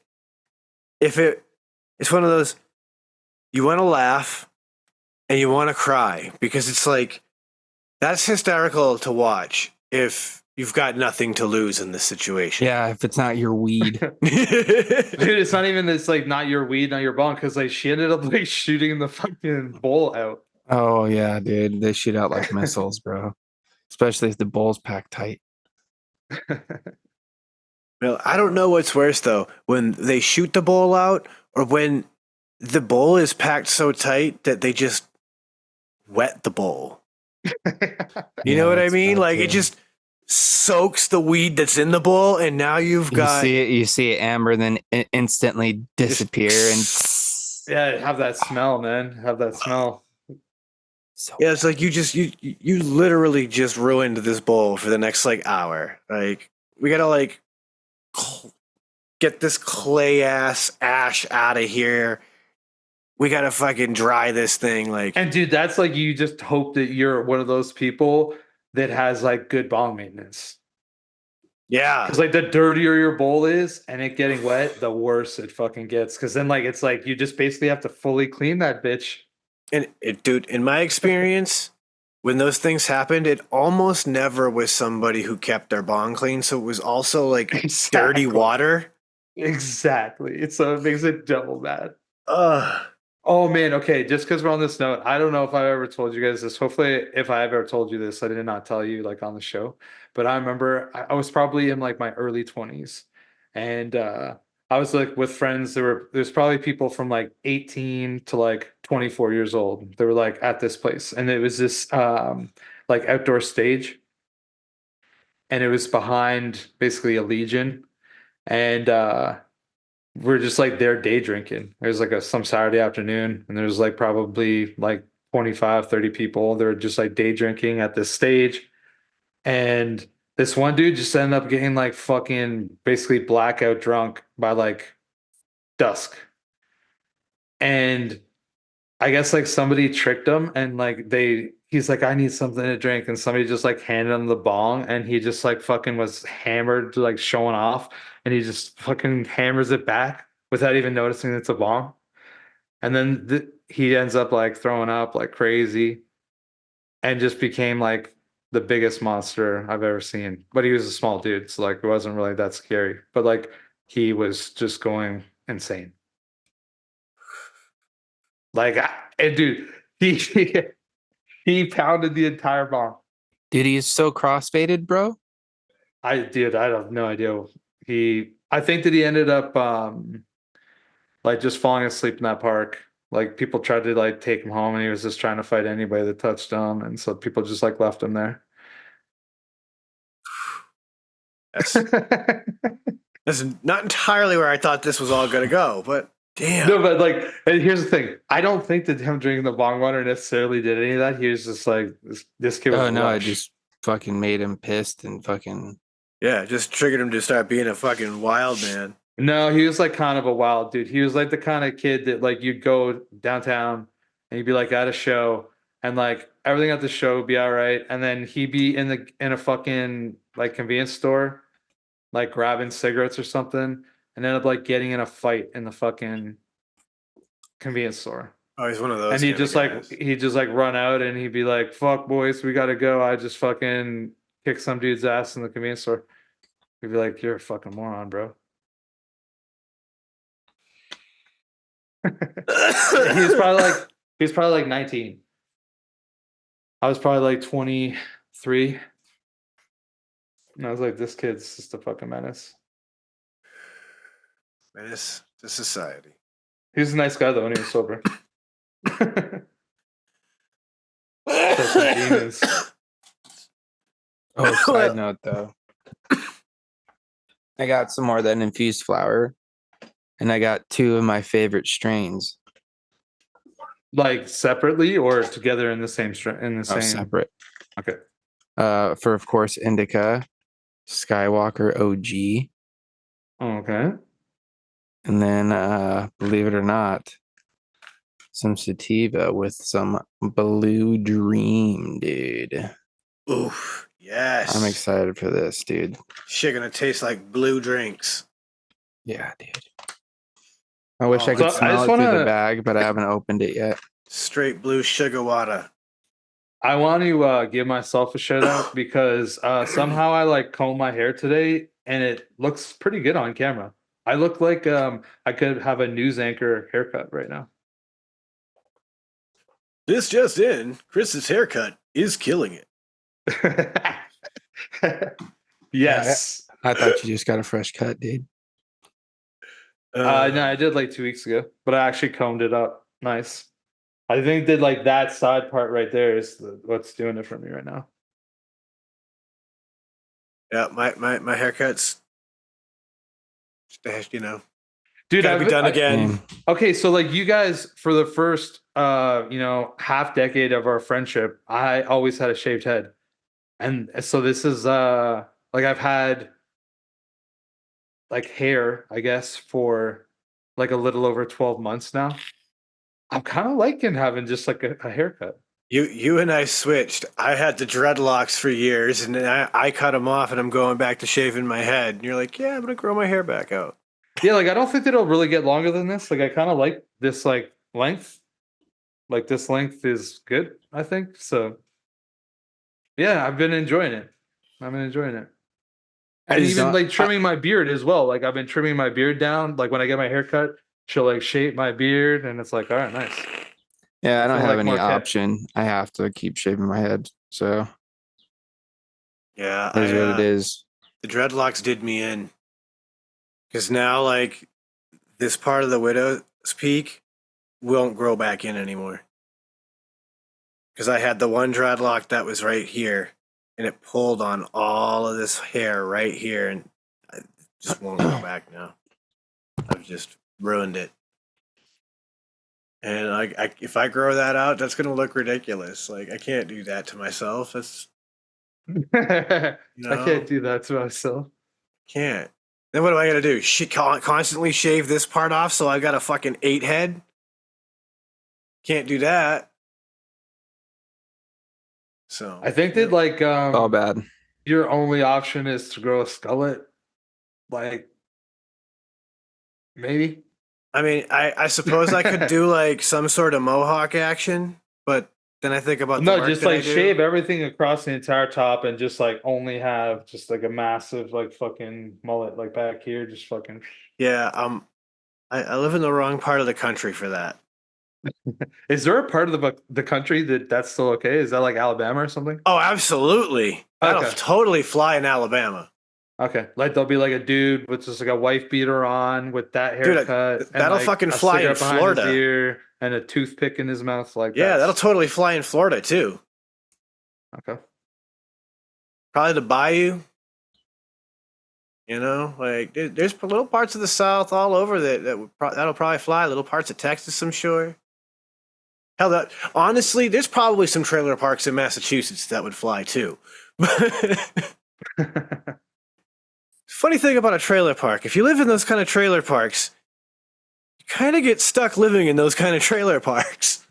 Speaker 1: it's one of those, you want to laugh and you want to cry because it's like, that's hysterical to watch if you've got nothing to lose in this situation.
Speaker 2: yeah, if it's not your weed.
Speaker 4: Dude, it's not even this like not your weed, not your bong, because like she ended up like shooting the fucking bowl out.
Speaker 2: Oh yeah, dude. They shoot out like missiles, bro. Especially if the bowl's packed tight.
Speaker 1: Well, I don't know what's worse though, when they shoot the bowl out or when the bowl is packed so tight that they just wet the bowl. You know what I mean? Like it just soaks the weed that's in the bowl, and now you've got
Speaker 2: you see it amber, then instantly disappear and
Speaker 4: yeah, have that smell, man. Have that smell.
Speaker 2: so
Speaker 1: yeah, it's like you literally just ruined this bowl for the next like hour. Like we gotta like get this clay ass ash out of here. We gotta fucking dry this thing. Like,
Speaker 4: And dude, that's like you just hope that you're one of those people that has like good bong maintenance.
Speaker 1: yeah,
Speaker 4: Because like the dirtier your bowl is and it getting wet, the worse it fucking gets. Because then like it's like you just basically have to fully clean that bitch.
Speaker 1: and dude, in my experience, when those things happened, it almost never was somebody who kept their bong clean. So it was also like dirty water.
Speaker 4: Exactly. So it makes it double bad.
Speaker 1: Ugh.
Speaker 4: Oh man, okay. Just because we're on this note, I don't know if I ever told you guys this. Hopefully, if I ever told you this, I did not tell you like on the show. But I remember I was probably in like my early 20s, and I was like with friends. There's probably people from like 18 to like 24 years old. They were like at this place, and it was this like outdoor stage, and it was behind basically a Legion, and we're just like there day drinking. It was like some Saturday afternoon, and there's like probably like 25, 30 people. They're just like day drinking at this stage. And this one dude just ended up getting like fucking basically blackout drunk by like dusk. And I guess like somebody tricked him and like he's like, I need something to drink. And somebody just like handed him the bong and he just like fucking was hammered, like showing off. And he just fucking hammers it back without even noticing it's a bong. And then he ends up like throwing up like crazy and just became like the biggest monster I've ever seen. But he was a small dude. So like it wasn't really that scary. But like he was just going insane. Like, dude, he pounded the entire bomb.
Speaker 2: Dude, he's so crossfaded, bro.
Speaker 4: I have no idea. I think that he ended up like just falling asleep in that park. Like people tried to like take him home, and he was just trying to fight anybody that touched him, and so people just like left him there.
Speaker 1: That's not entirely where I thought this was all going to go, but damn.
Speaker 4: No, but like, and here's the thing. I don't think that him drinking the bong water necessarily did any of that. He was just like, this kid was
Speaker 2: Oh, no, I
Speaker 4: lush.
Speaker 2: just fucking made him pissed and fucking...
Speaker 1: Yeah, just triggered him to start being a fucking wild man.
Speaker 4: No, he was like kind of a wild dude. He was like the kind of kid that like you'd go downtown and you'd be like at a show and like everything at the show would be all right. And then he'd be in a fucking like convenience store, like grabbing cigarettes or something, and end up like getting in a fight in the fucking convenience store.
Speaker 1: Oh, he's one of those.
Speaker 4: And he'd just like run out and he'd be like, fuck boys, we gotta go. I just fucking kicked some dude's ass in the convenience store. He'd be like, you're a fucking moron, bro. he was probably like 19. I was probably like 23. And I was like, this kid's just a fucking menace.
Speaker 1: Menace to society.
Speaker 4: He was a nice guy though when he was sober.
Speaker 2: Oh, side note though. I got some more of that infused flower. And I got 2 of my favorite strains.
Speaker 4: Like separately or together in the same
Speaker 2: Separate.
Speaker 4: Okay.
Speaker 2: For of course indica, Skywalker OG.
Speaker 4: Okay.
Speaker 2: And then believe it or not, some sativa with some Blue Dream, dude.
Speaker 1: Oof. Yes.
Speaker 2: I'm excited for this, dude.
Speaker 1: Shit gonna taste like blue drinks.
Speaker 2: Yeah, dude. I wish I could smell it through the bag, but I haven't opened it yet.
Speaker 1: Straight blue sugar water.
Speaker 4: I want to give myself a shout out because somehow I like combed my hair today and it looks pretty good on camera. I look like I could have a news anchor haircut right now.
Speaker 1: This just in, Chris's haircut is killing it.
Speaker 4: Yes.
Speaker 2: I thought you just got a fresh cut, dude.
Speaker 4: No, I did like 2 weeks ago, but I actually combed it up. Nice. I think that like that side part right there is what's doing it for me right now.
Speaker 1: Yeah, my haircuts, you know,
Speaker 4: dude,
Speaker 1: gotta be done again.
Speaker 4: Okay, so like you guys, for the first half decade of our friendship, I always had a shaved head, and so this is like I've had like hair, I guess, for like a little over 12 months now. I'm kind of liking having just like a haircut.
Speaker 1: You and I switched. I had the dreadlocks for years, and then I cut them off, and I'm going back to shaving my head. And you're like, yeah, I'm gonna grow my hair back out.
Speaker 4: Yeah, like I don't think that it'll really get longer than this. Like I kind of like this like length. Like this length is good, I think. So yeah, I've been enjoying it. And even like trimming my beard as well. Like I've been trimming my beard down. Like when I get my hair cut, she'll like shape my beard, and it's like, all right, nice.
Speaker 2: Yeah, I don't have any option. I have to keep shaving my head. So
Speaker 1: yeah,
Speaker 2: it is what it is.
Speaker 1: The dreadlocks did me in. Because now, like, this part of the widow's peak won't grow back in anymore. Because I had the one dreadlock that was right here, and it pulled on all of this hair right here, and it just won't grow back now. I've just ruined it. And I if I grow that out, that's going to look ridiculous. Like, I can't do that to myself. That's,
Speaker 4: I can't do that to myself.
Speaker 1: Can't. Then what do I got to do? Constantly shave this part off so I got a fucking 8 head? Can't do that. So
Speaker 4: I think that like
Speaker 2: all bad.
Speaker 4: your only option is to grow a skullet. Like maybe.
Speaker 1: I mean, I suppose I could do like some sort of mohawk action, but then I think about the
Speaker 4: No,
Speaker 1: work
Speaker 4: just
Speaker 1: that I
Speaker 4: like
Speaker 1: do.
Speaker 4: shave everything across the entire top and just like only have just like a massive like fucking mullet like back here, just fucking.
Speaker 1: Yeah, I live in the wrong part of the country for that.
Speaker 4: Is there a part of the country that's still okay? Is that like Alabama or something?
Speaker 1: Oh, absolutely. That'll
Speaker 4: Okay.
Speaker 1: totally fly in Alabama.
Speaker 4: Okay, like there'll be like a dude with just like a wife beater on with that haircut,
Speaker 1: Dude,
Speaker 4: and
Speaker 1: that'll
Speaker 4: like
Speaker 1: fucking
Speaker 4: a
Speaker 1: fly in
Speaker 4: cigarette behind
Speaker 1: Florida.
Speaker 4: his ear and a toothpick in his mouth. Like
Speaker 1: Yeah, that'll totally fly in Florida too.
Speaker 4: Okay.
Speaker 1: Probably the bayou. You know, like there's little parts of the South all over that'll probably fly. Little parts of Texas, I'm sure. Hell, honestly, there's probably some trailer parks in Massachusetts that would fly too. Funny thing about a trailer park, if you live in those kind of trailer parks, you kind of get stuck living in those kind of trailer parks.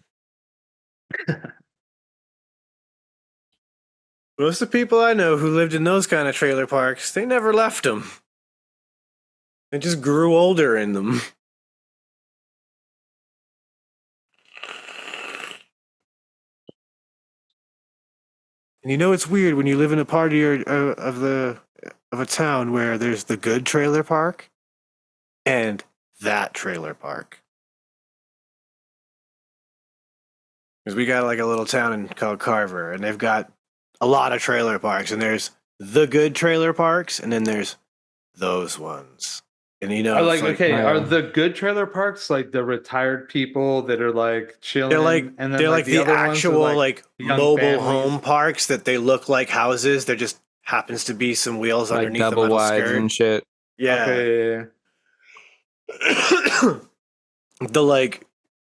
Speaker 1: Most of the people I know who lived in those kind of trailer parks, they never left them. They just grew older in them. And you know it's weird when you live in a part of a town where there's the good trailer park and that trailer park. Because we got like a little town called Carver, and they've got a lot of trailer parks, and there's the good trailer parks, and then there's those ones. And you know,
Speaker 4: Are like okay, are the good trailer parks like the retired people that are like chilling?
Speaker 1: they're like the
Speaker 4: other ones are,
Speaker 1: actual like
Speaker 4: young
Speaker 1: mobile
Speaker 4: families?
Speaker 1: home parks that they look like houses. There just happens to be some wheels
Speaker 2: Like
Speaker 1: underneath the
Speaker 2: double
Speaker 1: metal
Speaker 2: wides
Speaker 1: skirt.
Speaker 2: and shit.
Speaker 1: Yeah.
Speaker 4: Okay,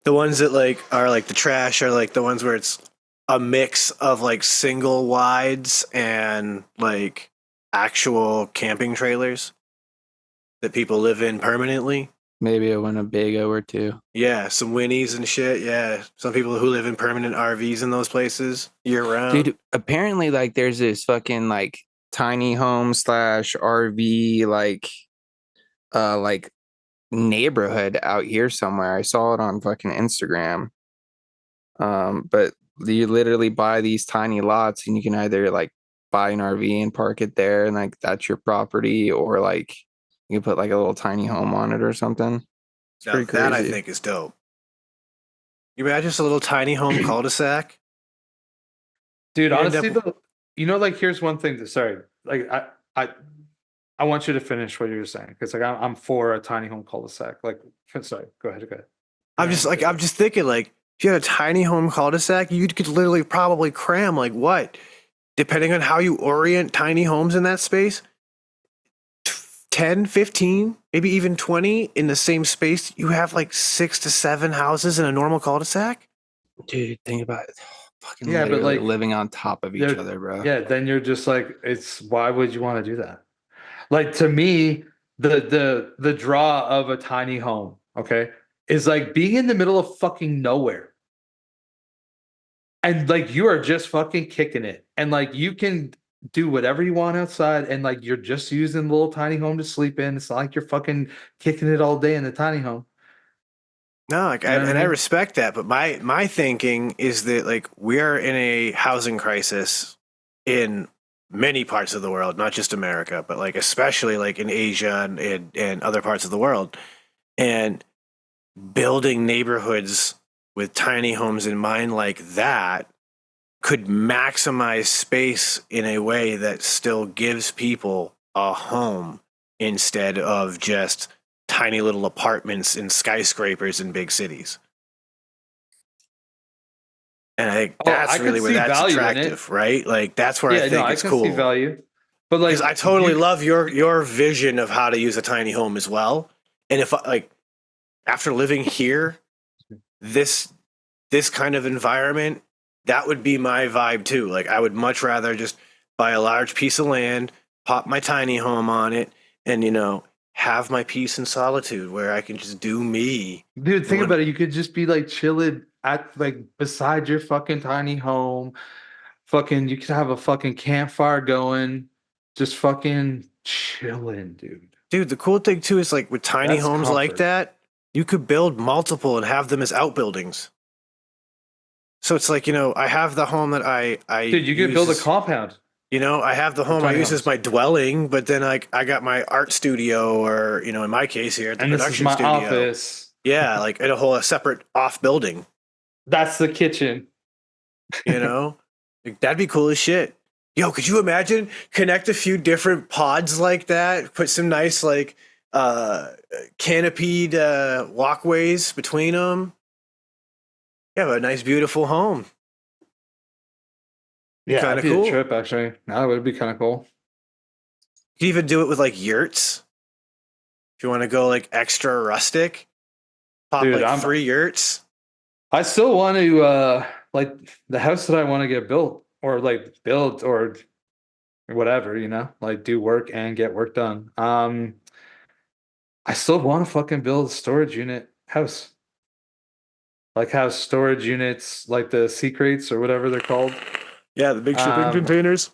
Speaker 1: The ones that like are like the trash are like the ones where it's a mix of like single wides and like actual camping trailers that people live in permanently.
Speaker 2: Maybe a Winnebago or two.
Speaker 1: Yeah, some Winnies and shit. Yeah, some people who live in permanent RVs in those places year round.
Speaker 2: Dude, apparently like there's this fucking like tiny home / RV like neighborhood out here somewhere. I saw it on fucking Instagram. But you literally buy these tiny lots and you can either like buy an RV and park it there and like that's your property, or like you can put like a little tiny home on it or something. It's
Speaker 1: Now,
Speaker 2: pretty crazy.
Speaker 1: that I think is dope. You imagine just a little tiny home cul-de-sac?
Speaker 4: dude.
Speaker 1: You end
Speaker 4: Honestly,
Speaker 1: up-
Speaker 4: though, like here's one thing that like I want you to finish what you were saying because like I'm for a tiny home cul-de-sac. Like, sorry, go ahead.
Speaker 1: I'm just thinking like if you had a tiny home cul-de-sac, you could literally probably cram like what? Depending on how you orient tiny homes in that space, 10, 15, maybe even 20 in the same space. You have like 6 to 7 houses in a normal cul-de-sac.
Speaker 2: Dude, think about it. Fucking
Speaker 4: Yeah, but,
Speaker 2: literally
Speaker 4: like,
Speaker 2: living on top of each other, bro.
Speaker 4: Yeah, then you're just like, it's why would you want to do that? Like to me, the draw of a tiny home, okay, is like being in the middle of fucking nowhere. And like you are just fucking kicking it. And like you can do whatever you want outside, and like you're just using the little tiny home to sleep in. It's not like you're fucking kicking it all day in the tiny home.
Speaker 1: No, like,
Speaker 4: You know what I
Speaker 1: I
Speaker 4: mean?
Speaker 1: respect that, but my thinking is that like we are in a housing crisis in many parts of the world, not just America, but like especially like in Asia and other parts of the world, and building neighborhoods with tiny homes in mind like that could maximize space in a way that still gives people a home instead of just tiny little apartments and skyscrapers in big cities. And I think that's really where that's attractive, right? Like that's where I think it's cool.
Speaker 4: I can see value. But like,
Speaker 1: because I totally love your vision of how to use a tiny home as well. And if like after living here, this kind of environment, that would be my vibe too. Like I would much rather just buy a large piece of land, pop my tiny home on it, and have my peace and solitude where I can just do me.
Speaker 4: Dude, think about it. You could just be like chilling at like beside your fucking tiny home. Fucking, you could have a fucking campfire going, just fucking chilling, dude.
Speaker 1: Dude, the cool thing too is like with tiny
Speaker 4: That's
Speaker 1: homes like
Speaker 4: comfort.
Speaker 1: that, you could build multiple and have them as outbuildings. So it's like, I have the home that I
Speaker 4: Dude, you could build a
Speaker 1: use as-
Speaker 4: compound.
Speaker 1: I have the home I
Speaker 4: tiny
Speaker 1: use as
Speaker 4: homes.
Speaker 1: my dwelling, but then I got my art studio, or in my case here, the
Speaker 4: And this is
Speaker 1: production
Speaker 4: my
Speaker 1: studio.
Speaker 4: office.
Speaker 1: Yeah, like in a separate off building.
Speaker 4: That's the kitchen.
Speaker 1: Like, that'd be cool as shit. Yo, could you imagine connect a few different pods like that, put some nice like canopied walkways between them. You have a nice, beautiful home.
Speaker 4: Yeah,
Speaker 1: Kinda
Speaker 4: that'd be
Speaker 1: cool.
Speaker 4: a trip, actually. No, it would be kind of cool.
Speaker 1: You could even do it with like yurts. If you want to go like extra rustic, pop
Speaker 4: Dude,
Speaker 1: like
Speaker 4: I'm-
Speaker 1: 3 yurts.
Speaker 4: I still want to like the house that I want to get built or like build or whatever, like do work and get work done. I still want to fucking build a storage unit house. Like have storage units like the sea crates or whatever they're called.
Speaker 1: Yeah, the big shipping
Speaker 4: Um,
Speaker 1: containers.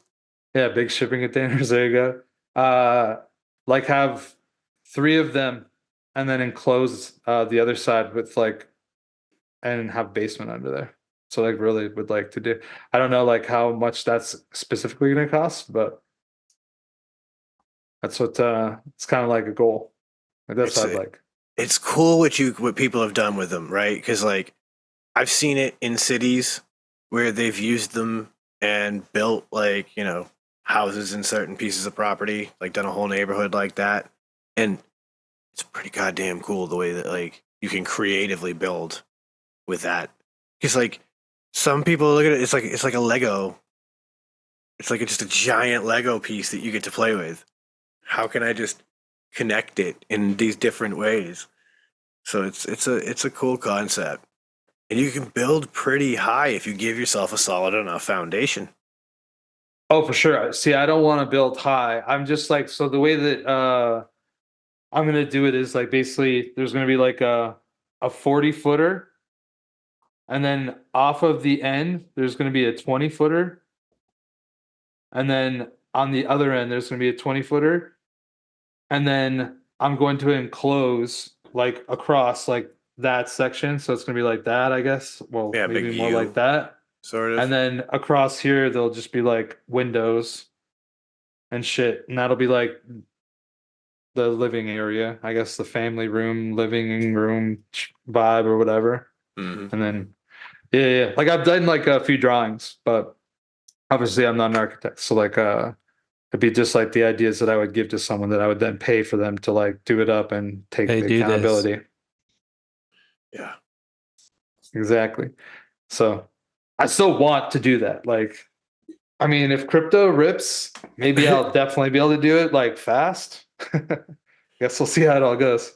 Speaker 4: Yeah, big shipping containers. There you go. Like have 3 of them and then enclose the other side with like and have basement under there. So like really would like to do. I don't know like how much that's specifically going to cost, but that's what it's kind of like a goal. Like that's what I'd like.
Speaker 1: It's cool what people have done with them, right? Because like I've seen it in cities where they've used them and built like houses in certain pieces of property, like done a whole neighborhood like that, and it's pretty goddamn cool the way that like you can creatively build with that. Because like some people look at it, it's like a Lego. It's like just a giant Lego piece that you get to play with. How can I just connect it in these different ways? So it's a cool concept. And you can build pretty high if you give yourself a solid enough foundation.
Speaker 4: Oh, for sure. See, I don't want to build high. I'm just like, so the way that I'm going to do it is like basically there's going to be like a 40 footer. And then off of the end, there's going to be a 20 footer. And then on the other end, there's going to be a 20 footer. And then I'm going to enclose like across like that section. So it's going to be like that, I guess. Well,
Speaker 1: Yeah,
Speaker 4: maybe
Speaker 1: big
Speaker 4: more
Speaker 1: U.
Speaker 4: like that.
Speaker 1: Sort of.
Speaker 4: And then across here, there'll just be like windows and shit. And that'll be like the living area, I guess the family room, living room vibe or whatever.
Speaker 1: Mhm.
Speaker 4: And then, yeah. Like I've done like a few drawings, but obviously I'm not an architect. So like, it'd be just like the ideas that I would give to someone that I would then pay for them to like do it up and take
Speaker 2: Hey,
Speaker 4: the
Speaker 2: do this.
Speaker 4: accountability.
Speaker 1: Yeah.
Speaker 4: Exactly. So I still want to do that. Like, I mean, if crypto rips, maybe I'll definitely be able to do it like fast. Guess we'll see how it all goes.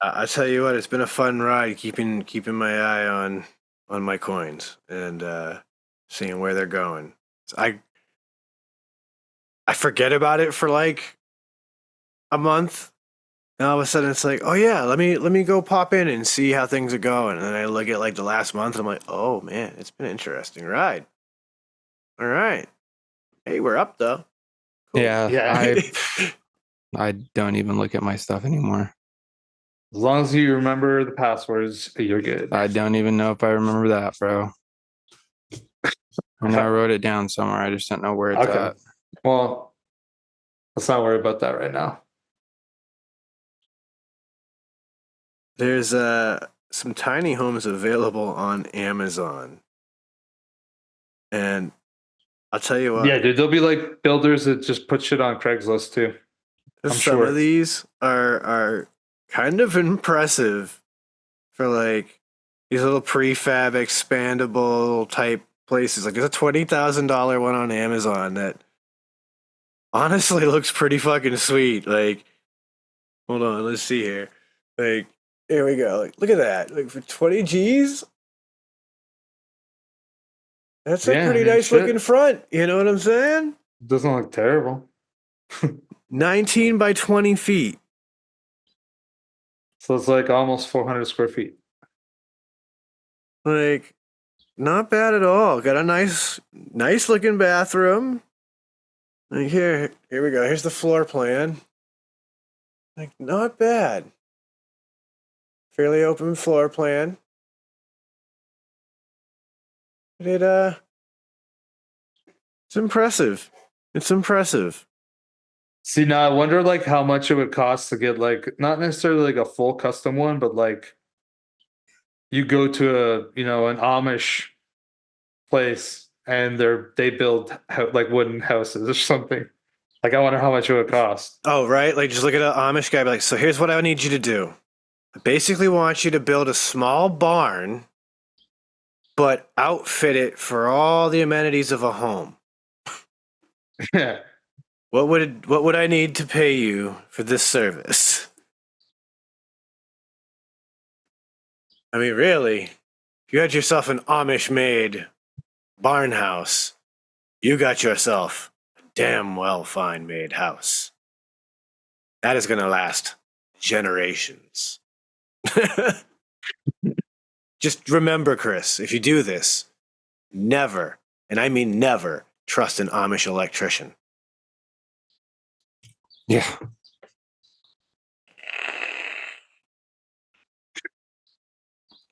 Speaker 1: I tell you what, it's been a fun ride keeping my eye on my coins and seeing where they're going. So I forget about it for like a month. And all of a sudden it's like, oh yeah, let me go pop in and see how things are going. And then I look at like the last month and I'm like, oh man, it's been an interesting ride. All right. Hey, we're up though. Cool.
Speaker 2: Yeah. I don't even look at my stuff anymore.
Speaker 4: As long as you remember the passwords, you're good.
Speaker 2: I don't even know if I remember that, bro. I know I wrote it down somewhere. I just don't know where it's at.
Speaker 4: Well, let's not worry about that right now.
Speaker 1: There's some tiny homes available on Amazon. And I'll tell you what.
Speaker 4: Yeah, dude, there'll be like builders that just put shit on Craigslist too. I'm
Speaker 1: Some
Speaker 4: sure.
Speaker 1: of these are kind of impressive for like these little prefab expandable type places. Like there's a $20,000 one on Amazon that honestly looks pretty fucking sweet. Like, hold on, let's see here. Like, here we go. Like, look at that. Like for 20 G's. That's a pretty nice looking front. You know what I'm saying?
Speaker 4: Doesn't look terrible.
Speaker 1: 19 by 20 feet.
Speaker 4: So it's like almost 400 square feet.
Speaker 1: Like, not bad at all. Got a nice looking bathroom. Like here we go. Here's the floor plan. Like, not bad. Fairly open floor plan. It's impressive. It's impressive.
Speaker 4: See, now I wonder like how much it would cost to get like not necessarily like a full custom one, but like you go to an Amish place and they build like wooden houses or something. Like I wonder how much it would cost.
Speaker 1: Oh, right. Like just look at an Amish guy, be like, so here's what I need you to do. I basically want you to build a small barn, but outfit it for all the amenities of a home.
Speaker 4: Yeah.
Speaker 1: What would I need to pay you for this service? I mean, really, if you had yourself an Amish-made barn house, you got yourself a damn well fine-made house. That is going to last generations. Just remember, Chris, if you do this, never, and I mean never, trust an Amish electrician.
Speaker 2: Yeah.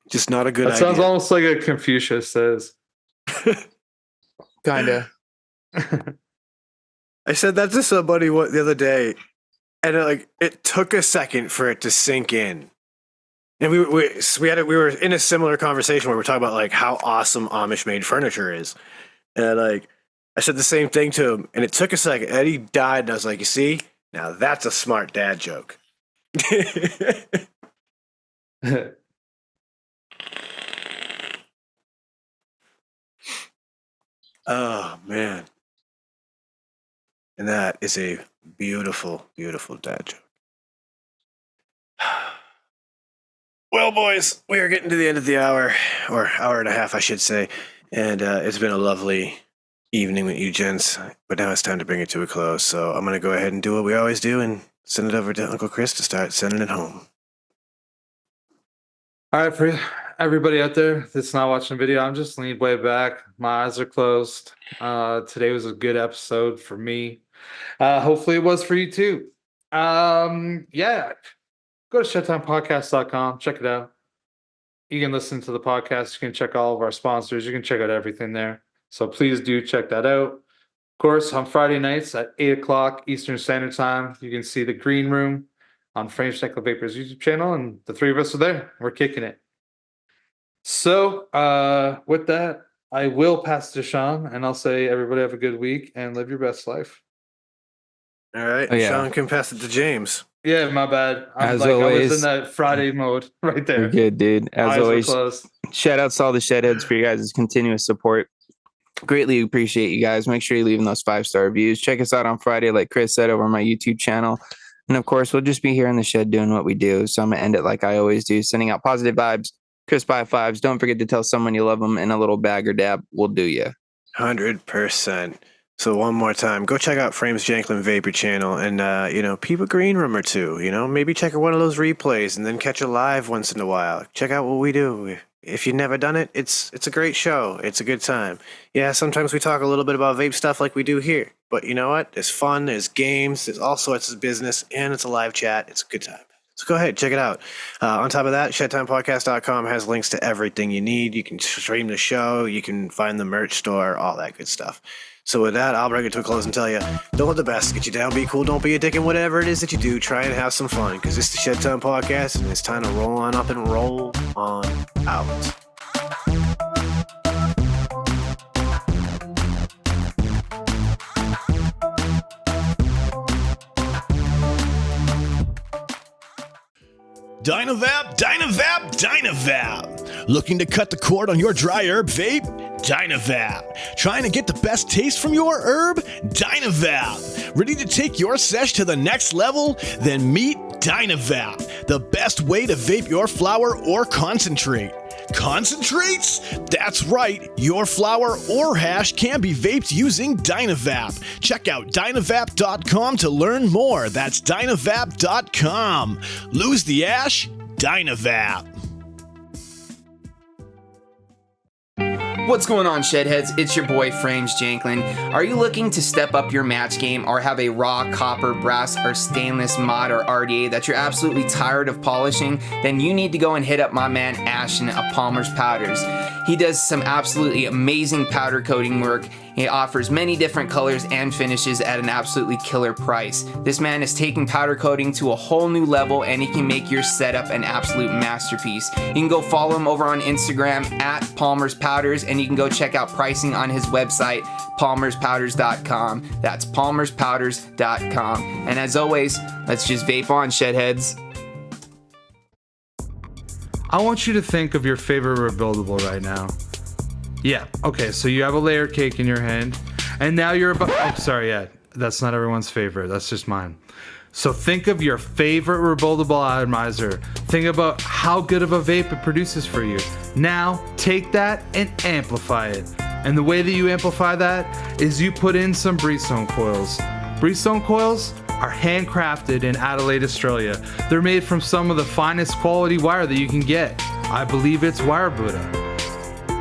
Speaker 1: Just not a good
Speaker 4: That
Speaker 1: idea.
Speaker 4: sounds almost like a Confucius says.
Speaker 2: Kinda.
Speaker 1: I said that to somebody the other day, and it took a second for it to sink in. And we were in a similar conversation where we were talking about like how awesome Amish made furniture is, and like I said the same thing to him, and it took a second. Eddie died, and I was like, "You see, now that's a smart dad joke." Oh man, and that is a beautiful, beautiful dad joke. Well, boys, we are getting to the end of the hour, or hour and a half, I should say. And it's been a lovely evening with you gents. But now it's time to bring it to a close. So I'm going to go ahead and do what we always do and send it over to Uncle Chris to start sending it home.
Speaker 4: All right, for everybody out there that's not watching the video, I'm just leaning way back. My eyes are closed. Today was a good episode for me. Hopefully it was for you too. Yeah. Go to shedtimepodcast.com. Check it out. You can listen to the podcast. You can check all of our sponsors. You can check out everything there. So please do check that out. Of course, on Friday nights at 8 o'clock Eastern Standard Time, you can see the Green Room on Frames Technical Vapors YouTube channel, and the three of us are there. We're kicking it. So with that, I will pass to Sean, and I'll say everybody have a good week and live your best life.
Speaker 1: All right.
Speaker 2: Oh, yeah.
Speaker 1: Sean can pass it to James.
Speaker 4: Yeah, my bad.
Speaker 2: As
Speaker 4: I
Speaker 2: always,
Speaker 4: was in that Friday mode right there.
Speaker 2: You're good, dude. As
Speaker 4: Eyes were
Speaker 2: always,
Speaker 4: closed.
Speaker 2: shout outs to all the Shedheads for your guys' continuous support. Greatly appreciate you guys. Make sure you're leaving those 5-star reviews. Check us out on Friday, like Chris said, over on my YouTube channel. And of course, we'll just be here in the shed doing what we do. So I'm going to end it like I always do, sending out positive vibes, crisp high fives. Don't forget to tell someone you love them, and a little bag or dab will do you.
Speaker 1: 100%. So one more time, go check out Frames Janklin Vapor channel and, peep a green room or two, maybe check out one of those replays and then catch a live once in a while. Check out what we do. If you've never done it, it's a great show. It's a good time. Yeah, sometimes we talk a little bit about vape stuff like we do here, but you know what? There's fun, there's games, there's all sorts of business, and it's a live chat. It's a good time. So go ahead, check it out. On top of that, ShedtimePodcast.com has links to everything you need. You can stream the show, you can find the merch store, all that good stuff. So with that, I'll bring it to a close and tell you, don't let the best get you down. Be cool, don't be a dick, and whatever it is that you do, try and have some fun, because it's the Shedtime Podcast, and it's time to roll on up and roll on out.
Speaker 5: Dynavap, Dynavap, Dynavap. Looking to cut the cord on your dry herb vape? Dynavap. Trying to get the best taste from your herb? Dynavap. Ready to take your sesh to the next level? Then meet Dynavap, the best way to vape your flower or concentrate. Concentrates? That's right, your flower or hash can be vaped using Dynavap. Check out Dynavap.com to learn more. That's Dynavap.com. Lose the ash? Dynavap.
Speaker 2: What's going on, Shedheads? It's your boy, Frames Janklin. Are you looking to step up your match game or have a raw copper, brass, or stainless mod or RDA that you're absolutely tired of polishing? Then you need to go and hit up my man Ashton of Palmer's Powders. He does some absolutely amazing powder coating work. He offers many different colors and finishes at an absolutely killer price. This man is taking powder coating to a whole new level, and he can make your setup an absolute masterpiece. You can go follow him over on Instagram at Palmer's Powders, and you can go check out pricing on his website, palmerspowders.com. That's palmerspowders.com. And as always, let's just vape on, Shedheads.
Speaker 4: I want you to think of your favorite rebuildable right now. Yeah, okay, so you have a layer cake in your hand, and now you're about... Oh, sorry, yeah, that's not everyone's favorite. That's just mine. So think of your favorite rebuildable atomizer. Think about how good of a vape it produces for you. Now, take that and amplify it. And the way that you amplify that is you put in some Breezestone coils. Breezestone coils are handcrafted in Adelaide, Australia. They're made from some of the finest quality wire that you can get. I believe it's Wire Buddha.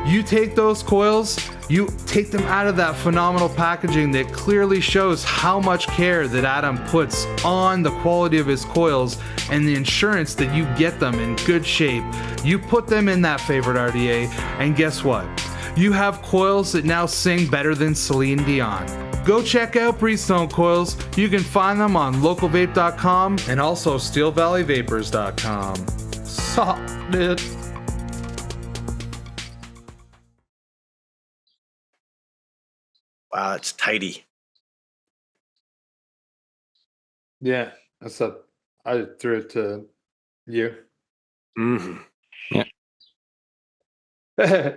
Speaker 4: You take those coils, you take them out of that phenomenal packaging that clearly shows how much care that Adam puts on the quality of his coils and the insurance that you get them in good shape. You put them in that favorite RDA, and guess what? You have coils that now sing better than Celine Dion. Go check out Breezestone coils. You can find them on localvape.com and also steelvalleyvapors.com. Solid.
Speaker 1: Wow, it's tidy.
Speaker 4: Yeah, that's up. I threw it to you.
Speaker 1: Mm-hmm.
Speaker 2: Yeah.